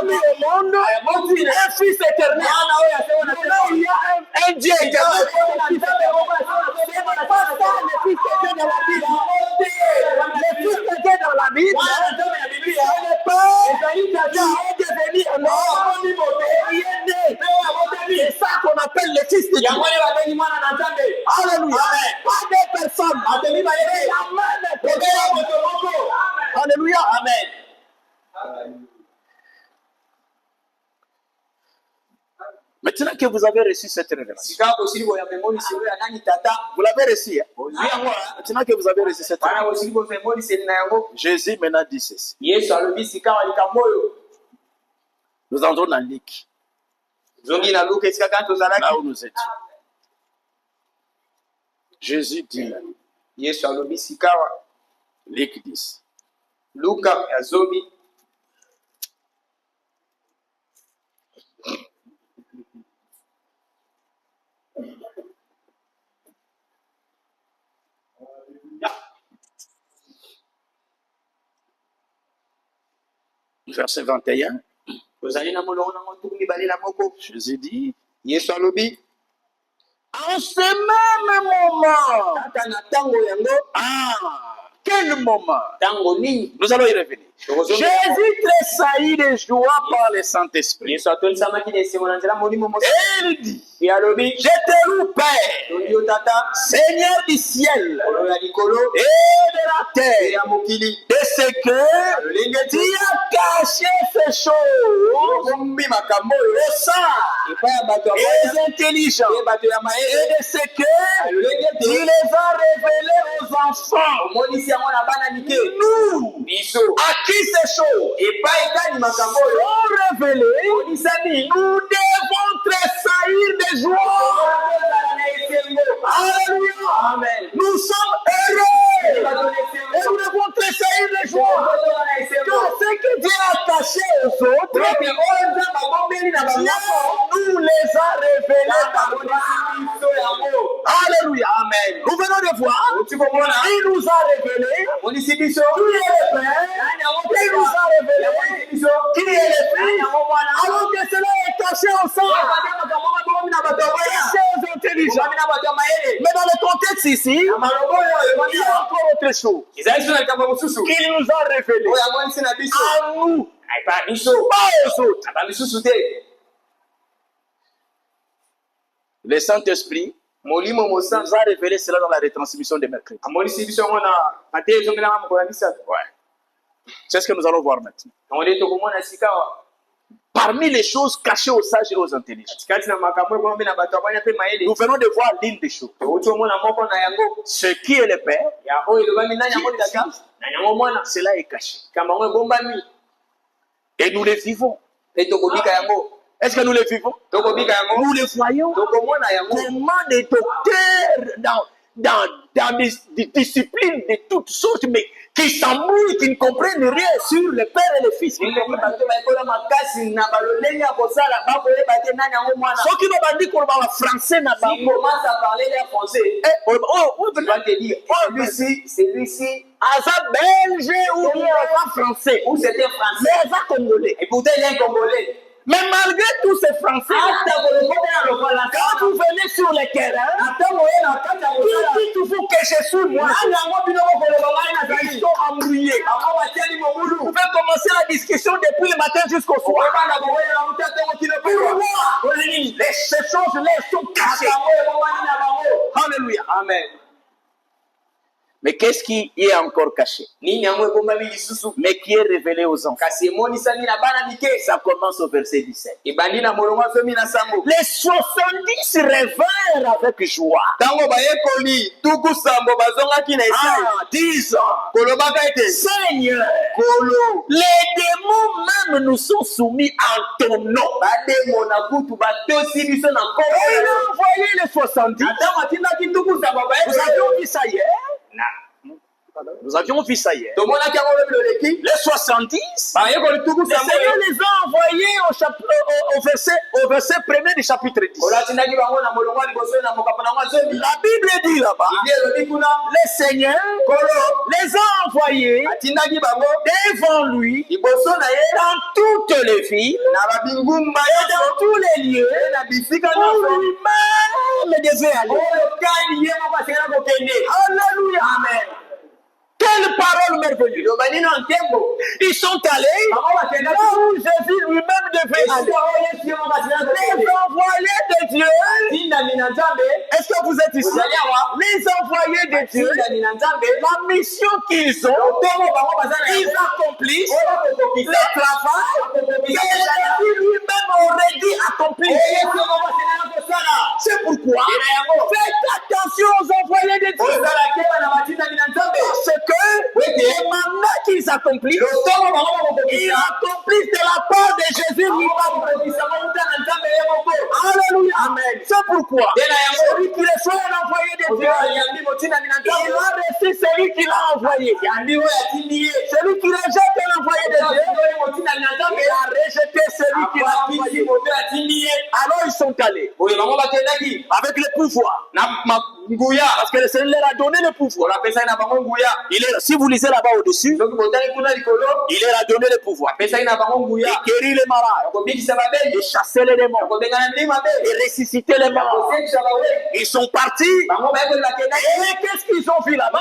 ami au monde, un Fils éternel. Il y a un Dieu éternel. C'est pas ça le Fils de Dieu dans la Bible. Le Fils de Dieu dans la Bible, c'est le Père qui est devenu un homme et est né. C'est ça qu'on appelle le Fils de Dieu. Alléluia. Pas des personnes. La même personne. Alléluia. Amen. Maintenant que vous avez reçu cette révélation, vous l'avez reçu. Hein? Maintenant que vous avez reçu cette révélation, Jésus maintenant dit ceci. Nous entrons dans Luc. Là où nous étions. Jésus dit, Luc 10. Verset 21. Jésus dit, en ce même moment, quel moment? Nous allons y revenir. Jésus tressaillit de joie par le Saint-Esprit. Yesu atolisamaki na esengo na nzela molimo Et il dit, mosusu alobi je te loue, Père, tondi yo tata Seigneur du ciel olo ya likolo et de la pe terre, ya mokili de ce que lolenge tu as caché ces choses ombi makambo oyo aux sages epai ya bato ya et moya les intelligents, pe bato ya et mayele de ce que lolenge tu te les as révélés aux enfants. omonisi yango na bana mike Nous, biso à qui ces choses epai etani makambo oyo sont révélées, onisani nous devons tressaillir de joie. ozala na esengo Alléluia. amen Nous sommes heureux bato na et esengo nous devons tressaillir de joie. ozala na esengo Car ce que Dieu a caché aux autres, ete oyo nzambe abombeli na Dieu bamoko nous les a révélés par amonisi biso yango Alléluia. Amen. Nous venons de voir, oti komona il nous a révélé amonisi biso qui est le Père, il nous a révélé biso qui est le Fils, alors que cela est caché au sang, caché aux intelligents. Mais dans le contexte ici, il y a encore autre chose qu'il nous a révélé à nous, pas aux autres. Le Saint-Esprit molimo nous mosanza a révélé cela dans la retransmission de mercredi. amonisi biso yango na mateyo ezongelanga mokolo ya misato C'est ce que nous allons voir maintenant. yango nde tokomona esika awa Parmi les choses cachées aux sages et aux intelligents, katikati na makambo ekomambi na bato ya banya mpe mayele nous venons de voir l'une des choses. touti omona moko na yango Ce qui est le Père, ya oyo elobami nani yango tata na yango mwana cela est caché. kamba yango ebombami Et nous le vivons. mpe tokobika yango Est-ce que nous le vivons? tokobika yango Nous le voyons. tokomona yango Comment des docteurs dans des disciplines de toutes sortes, mais qui s'embrouillent, qui ne comprennent rien sur le Père et le Fils. ndenge bato bayekola makasi na balolenge ya kosala bakoyeba te nani yango mwana Ce qui m'a dit qu'on parle français, n'a pas. si commence à parler les français tu vas te dire celui-ci Asa belge ou bien asa français. ou c'était français Mais asa congolais. et pourtant il est congolais Mais malgré tous ces français, hata kolokota na lokola quand vous venez sur le terrain, ata moye na kati ya kosala il dit toujours que je suis moi. nani yango bino bokoloba ngai Ils nazali sont embrouillés. bango batieli mobulu Vous pouvez commencer la discussion depuis le matin jusqu'au soir. okobanda kokoyela mutu atongo kino Pourquoi ces choses-là sont cachées? makambo ebomani na bango Alléluia. amen Mais qu'est-ce qui est encore caché? nini yango ebombami lisusu Mais qui est révélé aux enfants? kasi emonisani na bana mike Ça commence au verset 17. ebandi na molongo asomi na sango Les 70 révinrent avec joie. ntango bayekoli tuku sambo bazongaki na esai Disant, kolobaka ete Seigneur, kolo les démons même nous sont soumis en ton nom. bademo na kutu batosi biso na Et il nkombo a envoyé les 70. ntango atindaki tuku sambo Nous bayekoli avions vu ça hier. Nous avions vu ça hier. tomonaki yango lobi loleki Les 70. bayekoli tuku Le sambo Seigneur les a envoyés au verset 1er du chapitre 10. kolo atindaki bango na molongo ya liboso na mokapo nango azomi La Bible dit là-bas, ili elobi kuna le Seigneur kolo les a envoyés atindaki bango devant lui liboso na ye dans toutes les villes na babingumba et dans tous les lieux ye na bisika où nyonso lui-même devait aller. oyo kani ye moko asengela kokende Alléluia. amen Quelle parole merveilleuse. liloba nino ntembo Ils sont allés bango bakendaki là où Jésus lui-même devait aller. esika oyo yesu ye moko asengela Les kokende envoyés de Dieu. tindami na nzambe Est-ce que vous êtes ici? ozali awa Les envoyés de Dieu. tindami na nzambe La mission qu'ils ont, lotongo bango baza na ils yango accomplissent oyo le bakokokisa travail que bakokokisa Jésus lui-même aurait dit accomplir. oyo yesu ye moko asengela kosala C'est pourquoi ena yango faites attention aux envoyés de Dieu. ozala keba na batindami na nzambe Parce que les mandats qu'ils accomplissent, lotongo bango ils bakokokisa accomplissent de la part de Jésus bango lui-même. bakokokisa mauta na nzambe ye moko Alléluia. amen C'est pourquoi ena yango celui qui les soit un envoyé de Dieu, oyo yambi motindami na il nzambe a reçu celui qui l'a envoyé. yambi oyo atindi ye Celui qui rejette un envoyé de Dieu, oyo motindami na nzambe il a rejeté celui qui l'a akwakisi envoyé. moto atindi ye Alors ils sont allés oyo bango bakendaki avec le pouvoir, na nguya. Parce que le Seigneur leur a donné le pouvoir. Olapesa na bango nguya. Si vous lisez là-bas au-dessus, Soki botali kuna likolo. il leur a donné le pouvoir. Apesa na bango nguya. Et guérir les malades. Kobikisa babeli. Et chasser les démons. Kobengana ndima babeli. Et ressusciter les morts. Kosekisa bawe. Ils sont partis. Bango baeko la kenda. Et qu'est-ce qu'ils ont vu là-bas?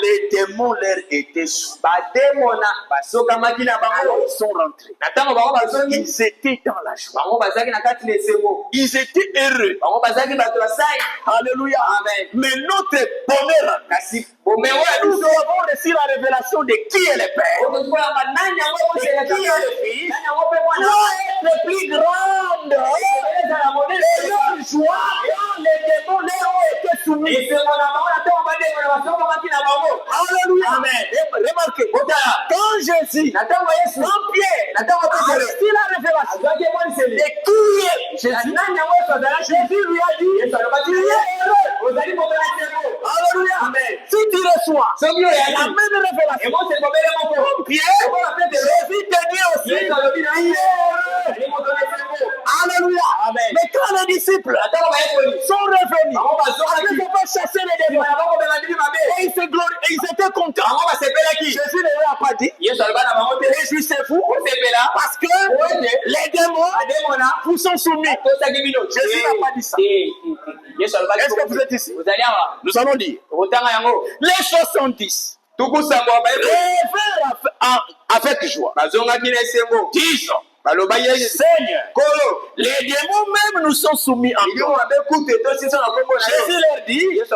Les démons leur étaient sous. Bademona basoka makina bango. Ils sont rentrés. Natango bango bazongi. Ils étaient dans la joie. Bango bazaki na kati lesengo. Ils étaient heureux. Bango bazaki bato basai. Alléluia. Amen. Mais notre bonheur, Kasi bomewa nous avons reçu la révélation de qui est le Père. Okozukola nani yango De qui est le Fils. Doit être plus grande. Et leur joie quand les démons leur ont été soumis. Alléluia. Amen. Remarquez, quand Jésus, quand Pierre a reçu la révélation de qui est Jésus, Jésus lui a dit, tu es heureux. Alléluia. Amen. Si tu reçois la même révélation comme Pierre, Jésus te dit aussi, tu es heureux. Alléluia. Amen. Mais quand les disciples sont revenus, après avoir chassé les démons, et ils étaient contents. Jésus ne leur a pas dit, réjouissez-vous, parce que les démons vous sont soumis. Jésus n'a pas dit ça. Est-ce que vous êtes ici? Nous allons dire les 70 avec joie. Disons, Seigneur, les démons même nous sont soumis en toi. Jésus leur dit, je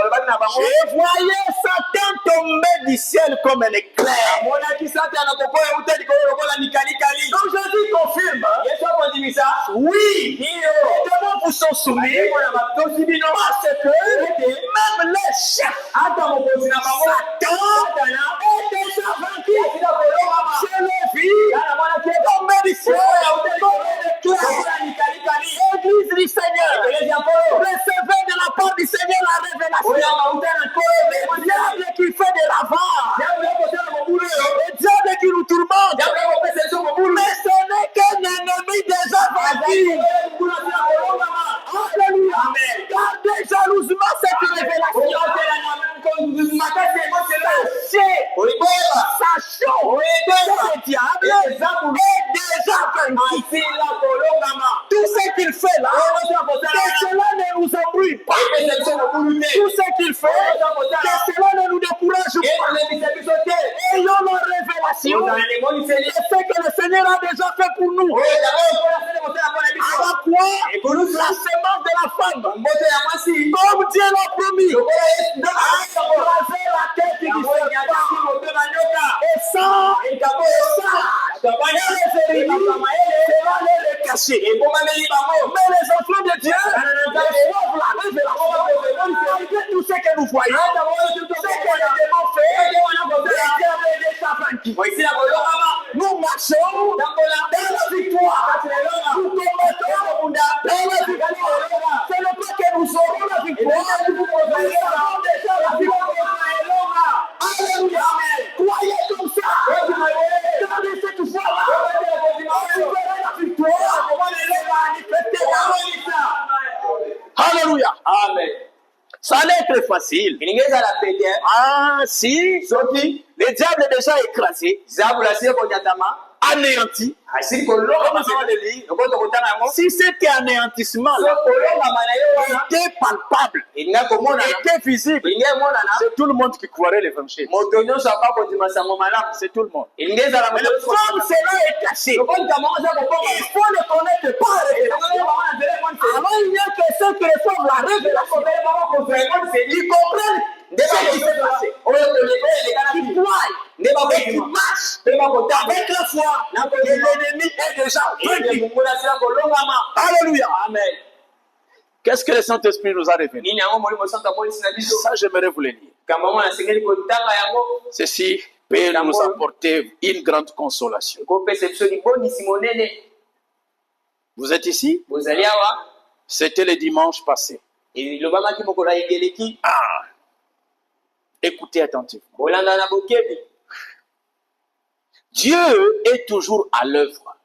voyais Satan tomber du ciel comme un éclair. Donc Jésus confirme, oui, les démons vous sont soumis parce que même les chefs, Satan est déjà vaincu. Je l'ai vu tomber du ciel. Église du Seigneur, recevez de la part du Seigneur la révélation. Le diable qui fait des ravages, le diable qui nous tourmente, mais ce n'est qu'un ennemi déjà vaincu. Alléluia. Gardez jalousement cette révélation. Sachons que le diable est déjà vaincu. Tout ce qu'il fait là, que cela ne nous embrouille pas. Tout ce qu'il fait, que cela ne nous décourage pas. Ayons la révélation de ce que le Seigneur a déjà fait pour nous. À la croix, la semence de la femme, comme Dieu l'a promis, d'écraser la tête du serpent. Et ça, les ennemis, cela les cacher. Mais les enfants de Dieu reçoivent la révélation. Malgré tout ce que nous voyons, ce que les démons font, le diable est déjà vaincu. Nous marchons dans la victoire. Nous combattons dans la victoire. Ce n'est pas que nous aurons la victoire, mais nous avons déjà la victoire. Alléluia. Croyez comme ça. Gardez cette foi-là. Vous verrez la victoire. Alléluia. Amen. Ça allait être facile. Ah, si. Le diable est déjà écrasé, anéanti. Si cet anéantissement-là était palpable, était visible, c'est tout le monde qui croirait l'évangile. C'est tout le monde. Mais comme cela est caché, il faut le connaître par révélation. Alors il n'y a que ceux qui reçoivent la révélation, qui comprennent ce qui s'est passé, qui croient, qui marchent avec la foi, et l'ennemi est déjà vaincu. Alléluia. Amen. Qu'est-ce que le Saint-Esprit nous a révélé? Ça, j'aimerais vous le dire. Ceci peut nous apporter une grande consolation. Vous êtes ici? C'était le dimanche passé. Ah. Écoutez attentivement. Dieu est toujours à l'œuvre.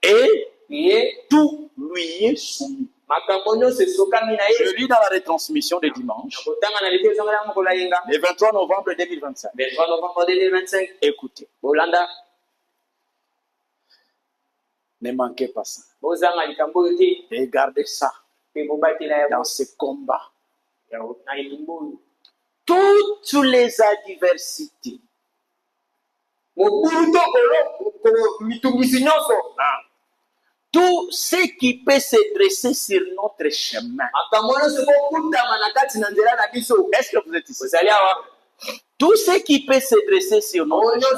Et tout lui est soumis. Je lis dans la retransmission de dimanche, le 23 novembre 2025. Écoutez, ne manquez pas ça. Et gardez ça dans ce combat. Toutes les adversités, tout ce qui peut se dresser sur notre chemin. Est-ce que vous êtes ici? Tout ce qui peut se dresser sur notre chemin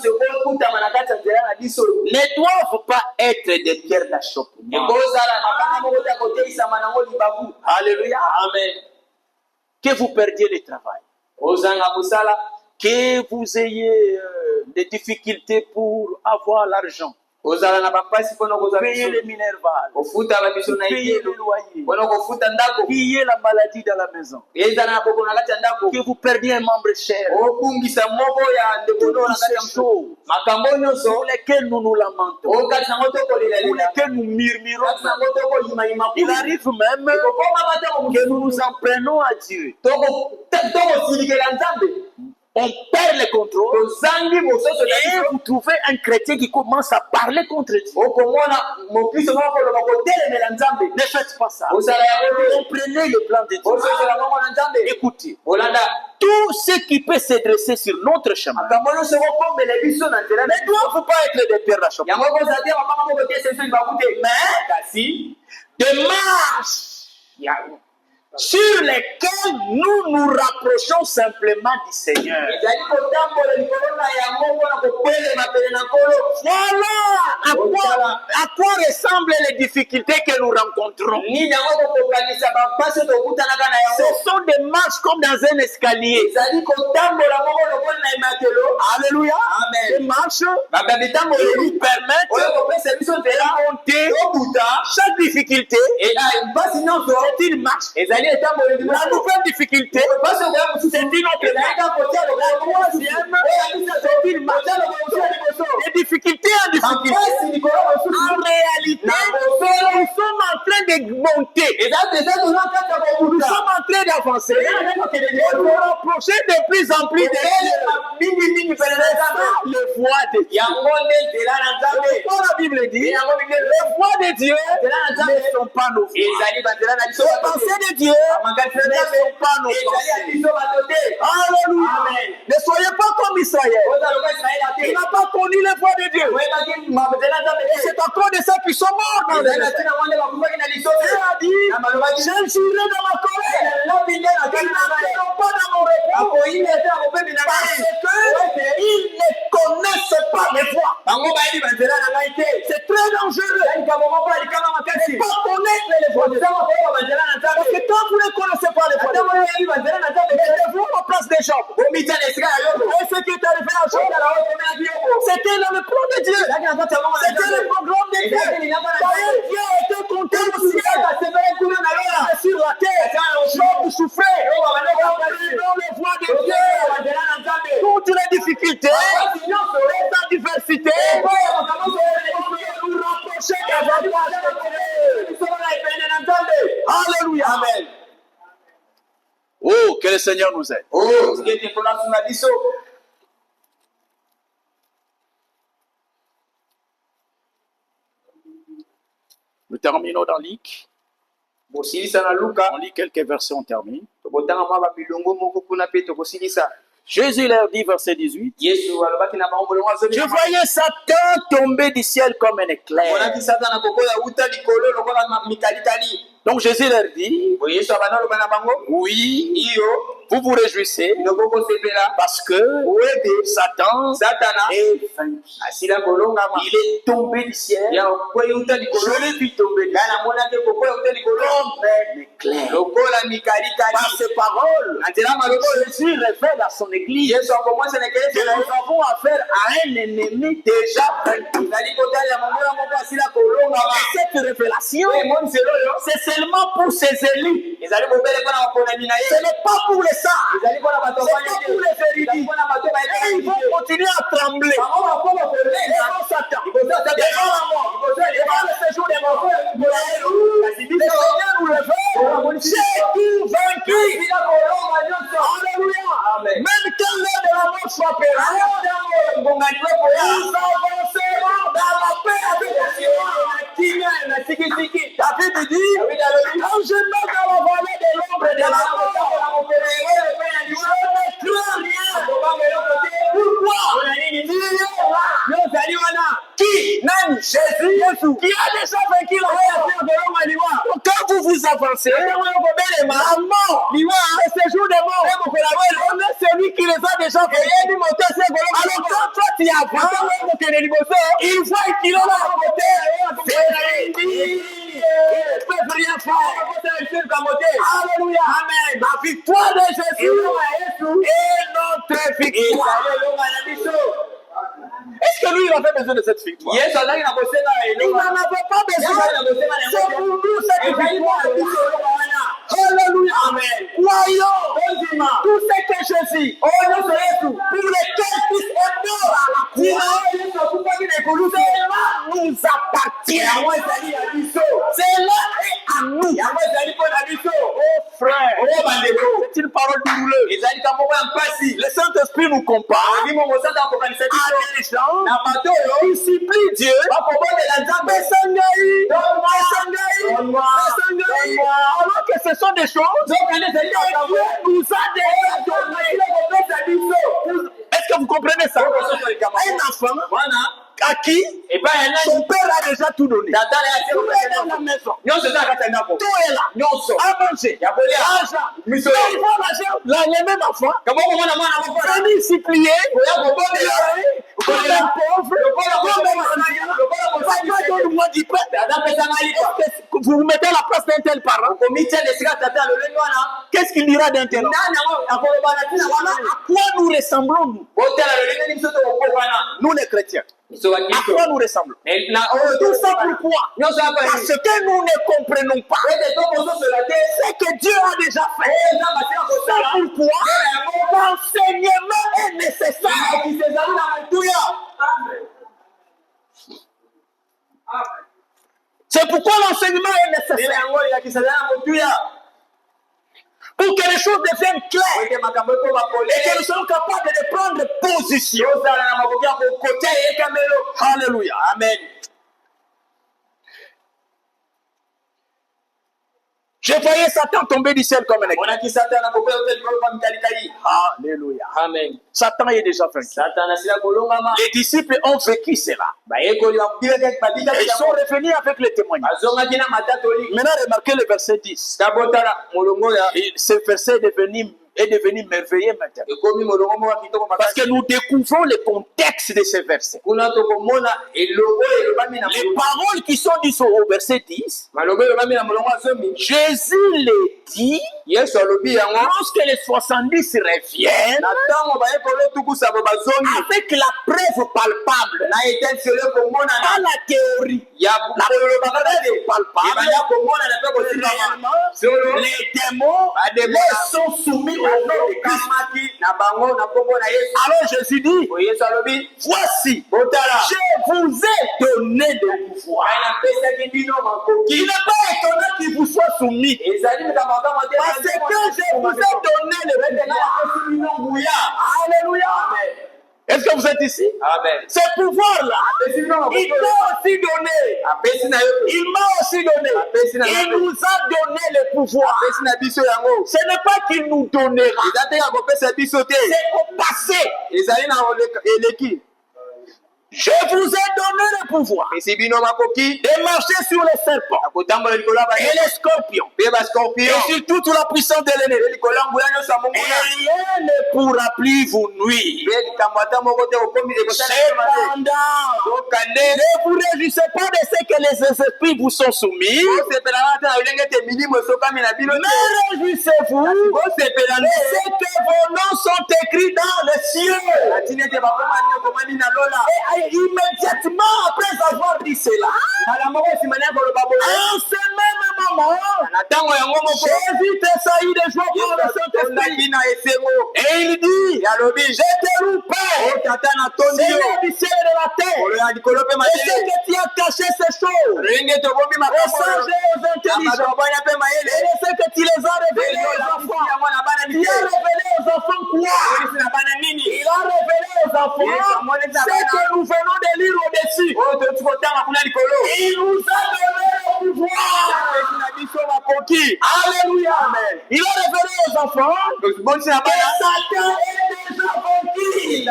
ne doivent pas être des pierres d'achoppement. Alléluia. Amen. Que vous perdiez le travail, que vous ayez des difficultés pour avoir l'argent, payer les minervales, payer le loyer, payer la maladie dans la maison, que vous perdiez un membre cher, toutes ces choses pour lesquelles nous nous lamentons, pour lesquelles nous murmurons. Il arrive même que nous nous en prenons à Dieu. On perd le contrôle et vous trouvez un chrétien qui commence à parler contre Dieu. Ne faites pas ça. Comprenez le plan de Dieu. Écoutez, tout ce qui peut se dresser sur notre chemin ne doivent pas être des pierres d'achoppement, mais des marches sur lesquels nous nous rapprochons simplement du Seigneur. Voilà à quoi ressemblent les difficultés que nous rencontrons. Ce sont des marches comme dans un escalier. Alléluia. Des marches qui nous permettent de monter chaque difficulté. C'est une marche. La nouvelle difficulté, c'est une autre marche. La troisième, c'est une marche. Des difficultés en difficulté. En réalité, nous sommes en train de monter. Nous sommes en train d'avancer. Et nous nous rapprocher de plus en plus de Dieu. Les voies de Dieu. Quand la Bible dit, les voies de Dieu ne sont pas nos voies. Les pensées de Dieu ne sont pas nos pensées. Alléluia. Ne soyez pas comme Israël. Il n'a pas connu les voies de Dieu. Et c'est à cause de ça qu'ils sont morts dans les Dieu a dit, je j'irai dans ma colère. Ils n'entreront pas dans mon repos. Parce qu'ils ne connaissent pas les voies. C'est très dangereux. Ne pas connaître les voies de Dieu. Parce que quand vous ne connaissez pas les voies de Dieu, mettez-vous en place des gens. Et ce qui est arrivé à Job, c'était dans le plan de Dieu. C'était le programme de Dieu. Dieu était content au ciel. Sur la terre, Job souffrait. Dans les voies de Dieu, toutes les difficultés, les adversités, nous rapprocher des voies de Dieu. Alléluia. Amen. Oh, que le Seigneur nous aide. Nous terminons dans Luc. On lit quelques versets, on termine. Jésus leur dit, verset 18, je voyais Satan tomber du ciel comme un éclair. Donc Jésus leur dit, oui, vous vous réjouissez parce que Satan est vaincu. Il est tombé du ciel. Je l'ai vu tomber du ciel comme un éclair. Par ces paroles, Jésus révèle à son Église que nous avons affaire à un ennemi déjà vaincu. Cette révélation, c'est seulement pour ses élus. Ce n'est pas pour les sages. Ce n'est pas pour les véridiques. Et ils vont continuer à trembler devant Satan, devant la mort, devant le séjour des morts. Le Seigneur nous révèle Qui? Nani? Jésus. Qui a déjà vaincu la mort. Quand vous vous avancez, la mort, le séjour des morts, on est celui qui les a déjà vaincus. Alors quand toi tu avances, il voit qu'il est là à côté. C'est réuni. Il ne peut rien faire. Alléluia. Amen. La victoire de Jésus est notre victoire. Est-ce que lui, il avait besoin de cette victoire? Il n'en avait pas besoin. C'est pour nous cette victoire. Alléluia. Amen. Croyons tout ce que Jésus, pour lequel Christ est mort à la croix, cela nous appartient. Cela est à nous. Oh frère, c'est une parole douloureuse. Le Saint-Esprit nous compare à des gens qui supplient Dieu. Alors que ce sont des choses que Dieu nous a déjà données. Est-ce que vous comprenez ça? Un enfant à qui son père a déjà tout donné. Tout est dans la maison. Tout est là. À manger. L'argent. Mais il faut l'argent. Les mêmes enfants. Venir supplier. Comme un pauvre. Vous vous mettez à la place d'un tel parent. Qu'est-ce qu'il dira d'un tel? À quoi nous ressemblons-nous? Nous les chrétiens. À quoi nous ressemblons? Tout ça pourquoi? Parce que nous ne comprenons pas ce que Dieu a déjà fait. C'est pourquoi l'enseignement est nécessaire. C'est pourquoi l'enseignement est nécessaire. Pour que les choses deviennent claires et que nous soyons capables de prendre position. Alléluia. Amen. Je voyais Satan tomber du ciel comme un éclair. Alléluia. Amen. Satan est déjà vaincu. Les disciples ont vécu cela. Et ils sont revenus avec le témoignage. Maintenant, remarquez le verset 10. Et ce verset est devenu merveilleux maintenant. Parce que nous découvrons le contexte de ce verset. Les paroles qui sont dites au verset 10, Jésus les dit lorsque les 70 reviennent avec la preuve palpable, pas la théorie, la preuve palpable, les démons sont soumis au nom de Christ. Alors Jésus dit, voici, je vous ai donné le pouvoir. Il n'est pas étonnant qu'il vous soit soumis. Parce que je vous ai donné le pouvoir. Alléluia. Est-ce que vous êtes ici? Amen. Ce pouvoir-là, il m'a aussi donné. Il m'a aussi donné. Il nous a donné le pouvoir. Ce n'est pas qu'il nous donnera. C'est au passé. Je vous ai donné le pouvoir de marcher sur les serpents et les scorpions et sur toute la puissance de l'ennemi. Et rien ne pourra plus vous nuire. Cependant, ne vous réjouissez pas de ce que les esprits vous sont soumis, mais réjouissez-vous de ce que vos noms sont écrits dans les cieux. Et immédiatement après avoir dit cela, en ce même moment, Jésus tressaillit de joie par le Saint-Esprit. Et il dit, je te loue, Père, Seigneur du ciel et de la terre, et ce que tu as caché ces choses aux sages et aux intelligents, et ce que tu les as révélés aux enfants. Tu as révélé aux enfants quoi? Il a révélé aux enfants ce que nous venons de lire au-dessus. Il nous a donné le pouvoir. Alléluia. Il a révélé aux enfants que Satan est déjà vaincu. vaincu.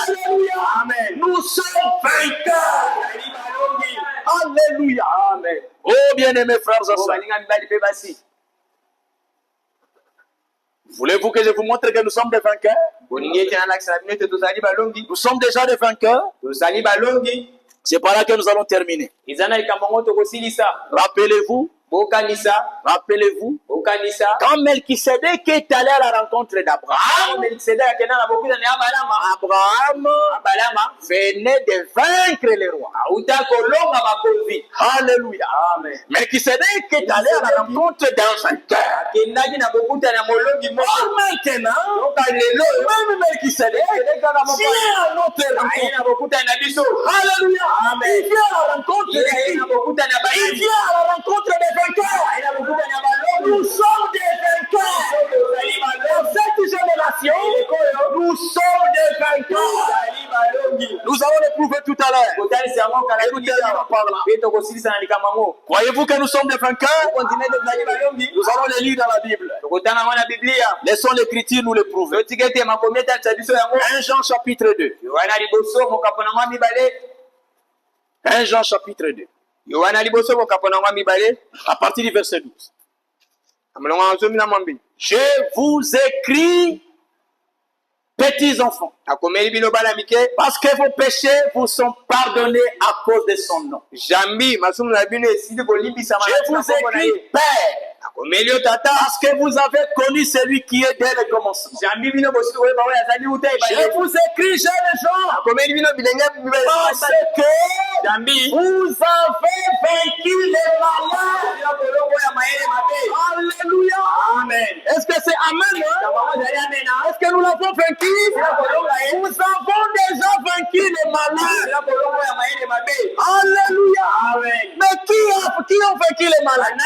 Alléluia. Amen. Nous sommes vainqueurs. Alléluia. Amen. Oh, bien-aimés frères et sœurs, voulez-vous que je vous montre que nous sommes des vainqueurs? Nous sommes déjà des vainqueurs. C'est par là que nous allons terminer. Rappelez-vous, quand Melchisedec est allé à la rencontre d'Abraham, Abraham venait de vaincre les rois. Alléluia. Melchisedec est allé à la rencontre d'un vainqueur. Or maintenant, même Melchisedec vient à notre rencontre. Alléluia. Il vient à la rencontre des qui? Il vient à la rencontre des vainqueurs. Nous sommes des vainqueurs. Dans cette génération, nous sommes des vainqueurs. Nous allons le prouver tout à l'heure. Et nous terminons par là. Croyez-vous que nous sommes des vainqueurs? Nous allons les lire dans la Bible. Laissons l'écriture nous le prouver. 1 Jean chapitre 2. 1 Jean chapitre 2. À partir du verset 12. Je vous écris, petits enfants, parce que vos péchés vous sont pardonnés à cause de son nom. Je vous écris, Père, parce que vous avez connu celui qui est dès le commencement. Je vous écris, jeunes gens, parce que vous avez vaincu les malheurs. Alléluia. Amen. Est-ce que c'est Amen? Est-ce que nous l'avons vaincu? Nous avons déjà vaincu les malheurs. Alléluia. Amen. Mais qui ont vaincu les malheurs?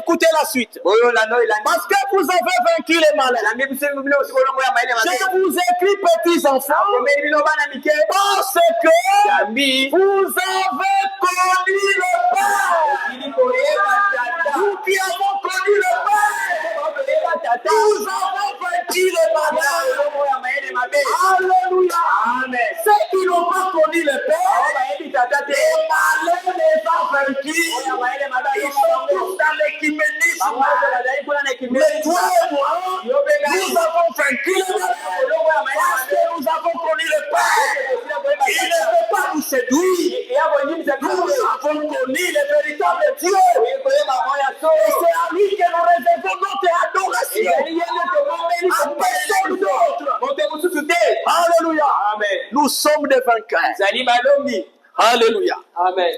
Écoutez la suite. Parce que vous avez vaincu les malheurs. Je vous écris, petits enfants, parce que vous avez connu le Père. Nous qui avons connu le Père, nous avons vaincu les malheurs. Alléluia. Amen. Ceux qui n'ont pas connu le Père, les malheurs les ont vaincus. Ils sont tous dans l'écuménisme. Mais toi et moi, nous avons vaincu les malheurs parce que nous avons connu le Père. Il ne peut pas nous séduire. Nous avons connu le véritable Dieu. Et c'est à lui que nous réservons notre adoration. À personne d'autre. Alléluia. Amen. Nous sommes des vainqueurs. Alléluia. Amen.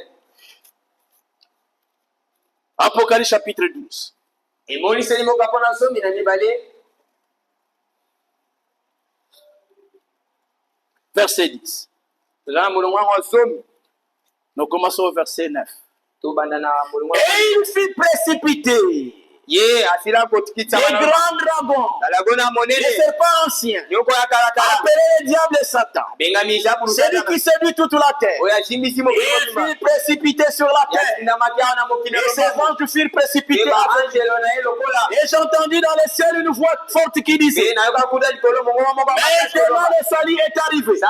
Apocalypse chapitre 12. Verset 10. Nous commençons au verset 9. Et il fut précipité. Les grands dragons, les serpents anciens, appelés le diable et Satan, celui qui séduit toute la terre. Il fut précipité sur la terre. Et ses anges furent précipités avec lui. Et j'entendis dans le ciel une voix forte qui disait: maintenant le salut est arrivé, et la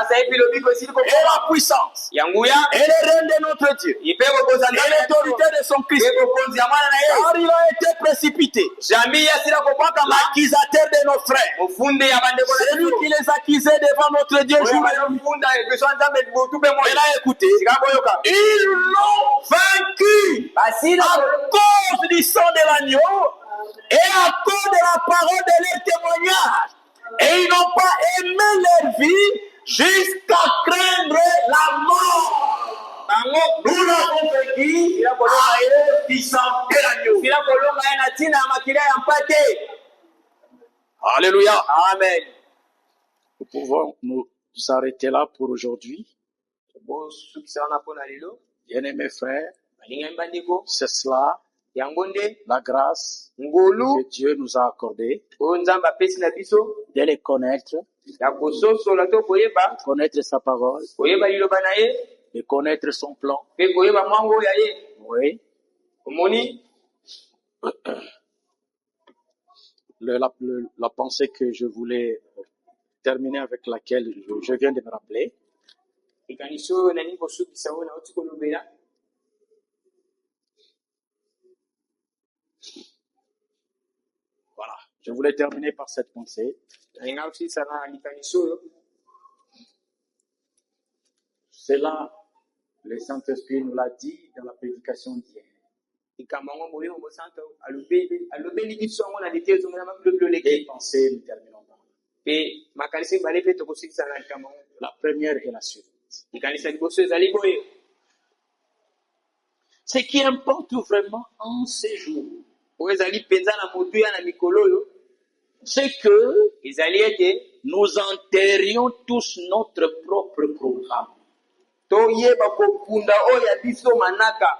puissance, et le règne de notre Dieu, et l'autorité de son Christ, car il a été précipité, l'accusateur de nos frères, celui qui les accusait devant notre Dieu jour et nuit. Et là, écoutez, ils l'ont vaincu à cause du sang de l'agneau et à cause de la parole de leur témoignage. Et ils n'ont pas aimé leur vie jusqu'à craindre la mort. Nous l'avons vaincu à cause du sang de l'agneau. Alléluia. Amen. Nous pouvons nous arrêter là pour aujourd'hui. Bien-aimés frères, c'est cela la grâce que Dieu nous a accordée de les connaître, de connaître sa parole, de connaître son plan. Oui. La pensée que je voulais terminer avec laquelle je viens de me rappeler. Ikaniso oyo nali kosukisa oyo nauti kolobela. Voilà, je voulais terminer par cette pensée. Nalinga kusukisa na likaniso oyo. C'est là, le Saint-Esprit nous l'a dit dans la prédication d'hier. Ikamango molimo mosanto alobeli biso ngo na lite ezongela mabilobilo Les leki. pensées, nous terminons par là. Pe makanisi bale pe tokosukisa na likamango. La première est la suivante. Ikanisa liboso ezali boye. Ce qui importe vraiment en ces jours, Oyo ezali penza na motuya na mikolo oyo. c'est que Ezali ete nous enterrions tous notre propre programme toyeba kokunda oyo ya biso manaka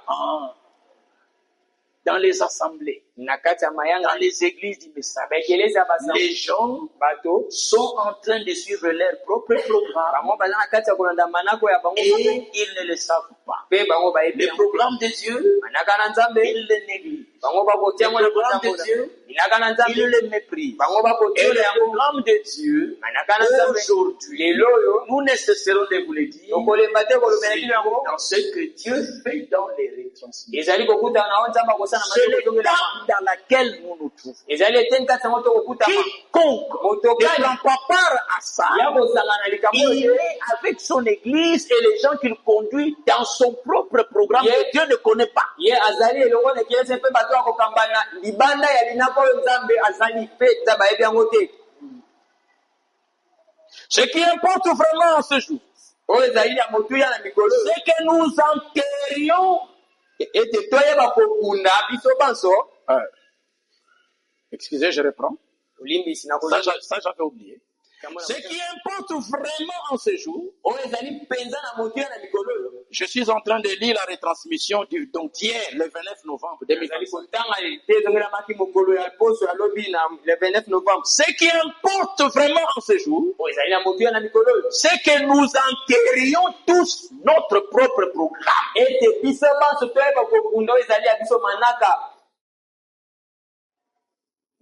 dans les assemblées, na kati ya dans mayanga les églises du message. baekelezi ya basango. Les gens Bato sont en train de suivre leur propre programme bango baza na kati ya kolanda manako ya bango moko et ils ne le savent pas. mpe bango bayebi Le yango. programme de Dieu, Manaka na Nzambe ils le négligent. bango bakotia yango na Le programme de kotambola. Dieu, Minaka na Ils Nzambe le méprisent. bango Et bakotia le yango. programme de Dieu, Manaka na Nzambe aujourd'hui, lelo oyo nous ne cesserons de vous le dire, tokolemba te kolobela bino yango. dans ce que Dieu fait dans les retransmissions. Ezali kokutana na Nzambe akosala C'est matoko le ezongela ma. temps dans lequel nous nous trouvons. Ezali ete nkati yango tokokutama. Quiconque Moto ne kani prend pas part à ça, ya kozanga na likambo il oyo est avec son église et les gens qu'il conduit dans son propre programme Yeah. que Dieu ne connaît pas. ye azali elongo na ekelesi mpe bato ya kokamba na libanda ya linaka oyo Nzambe azali mpe Nzambe ayebi yango te. Ce qui importe vraiment en ce jour, Oyo ezali ya motuya na mikolo oyo. c'est que nous enterrions. Ete toyeba kokunda biso banso Excusez, je reprends. olimbisi na Ça, j'avais oublié. Ce qui importe vraiment en ce jour, oyo ezali mpenza na motuya na mikolo oyo. je suis en train de lire la retransmission donc hier, le 29 novembre Ezali 2025. kotanga te ezongelamaki mokolo ya poso ya lobi na le 29 novembre. Ce qui importe vraiment en ce jour, Oyo ezali na motuya na mikolo oyo. c'est que nous enterrions tous notre propre programme. Ete biso banso toyeba kokunda oyo ezali ya biso manaka.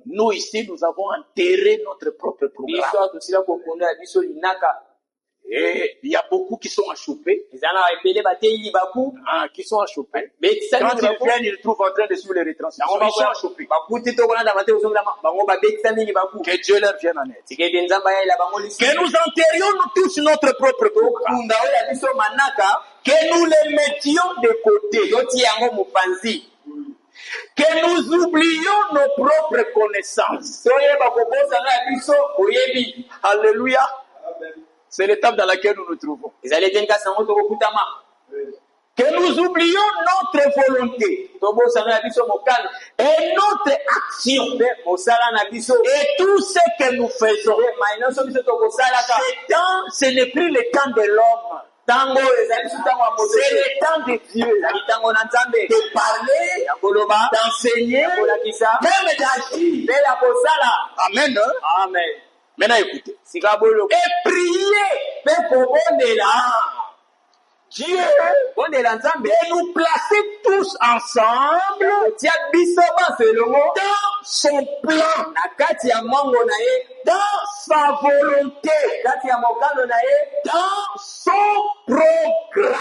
Nous ici, nous avons enterré notre propre Biso programme. atosila kokunda ya biso linaka. Et il y a beaucoup qui sont achoupés, Ezali na ebele bateyi libaku. qui sont achoupés. Betisani Quand ils libaku. viennent, ils trouvent en train de suivre les retransmissions. Bango Ils sont achoupés. bakuti tokolanda bate ozongela bango babetisani libaku. Que Dieu leur vienne en aide. Tikete Nzambe ayela bango lisu. Que nous enterrions tous notre propre programme. Kokunda oyo ya biso manaka. Que nous les mettions de côté. Totia yango mopanzi. Que nous oublions nos propres connaissances. Toyeba kobosana ya biso oyebi. Alléluia. C'est l'étape dans laquelle nous nous trouvons. Ezali ete nkasi yango tokokutama. Que nous oublions notre volonté Tobosana ya biso mokano. et notre action Mpe mosala na biso. et tout ce que nous faisons. Mai nyonso biso tokosalaka. Ce n'est plus le temps de l'homme. Ntango oyo ezali biso ntango ya moto. C'est le temps de Dieu. Ezali ntango na Nzambe. De parler, Ya koloba. d'enseigner, Ya kolakisa. même d'agir. Mpe ya kosala. Amen. Hein? Amen. Maintenant écoutez. Sika bolo. Et prier Mpe kobondela. Dieu Bondela Nzambe. de nous placer tous ensemble Kotia biso banso elongo. dans son plan, Na kati ya mwango na ye. dans sa volonté, Kati ya mokano na ye. dans son programme.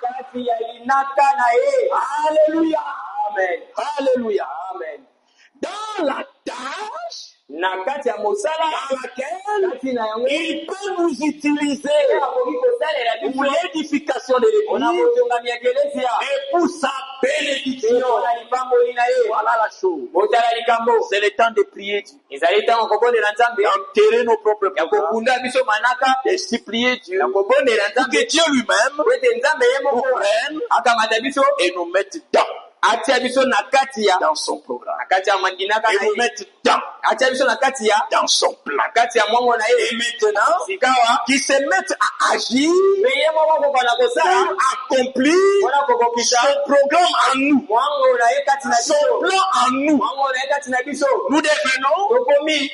Kati ya linaka na ye. Alléluia. Amen. Alléluia. Amen. Dans la tâche Na kati ya mosala. dans laquelle Kati na yango. il peut nous utiliser Akoki kosalela pour biso. l'édification de Ona l'église kotongami ya ekelezia. et pour sa bénédiction. Mpona lipamboli na ye. Voilà la chose. Botala likambo. C'est le temps de prier Dieu, Ezali ntango kobondela Nzambe. d'enterrer nos propres Ya programmes, kokunda biso manaka. de supplier Dieu Ya kobondela pour Nzambe. que Dieu lui-même Po ete Nzambe ye nous moko prenne akamata biso. et nous mette dans Atia biso na kati ya. dans son programme. Na kati ya mandinaka Et na nous ye. mette dans Atia biso na kati ya. dans son plan. Na kati ya mwango na ye. Et maintenant, Sikawa. qui se mettent à agir Pe ye moko kokona kosala. pour accomplir Mpona kokokisa. son programme en nous, Mwango na ye kati na son biso. plan en nous. Mwango na ye kati na biso. Nous devenons Tokomi.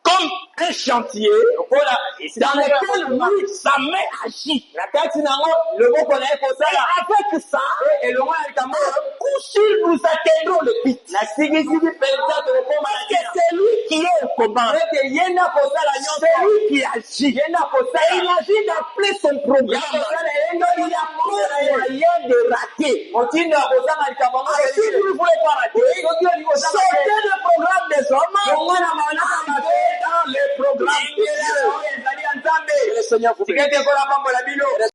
comme un chantier Lokola. dans lequel lui, sa main agit. Na kati nango loboko na ye Et kosala. avec ça, Elongo ya likambo. coup sûr, nous atteindrons le but. Na sigisigi mpenza tokokoma na Que kina. c'est lui qui est commande. C'est lui qui agit. Et il agit d'appeler son programme. Il a moyen de rater. Et si vous ne voulez pas rater, sortez le programme des hommes. Entrez dans le programme de Dieu. Que le Seigneur vous bénisse.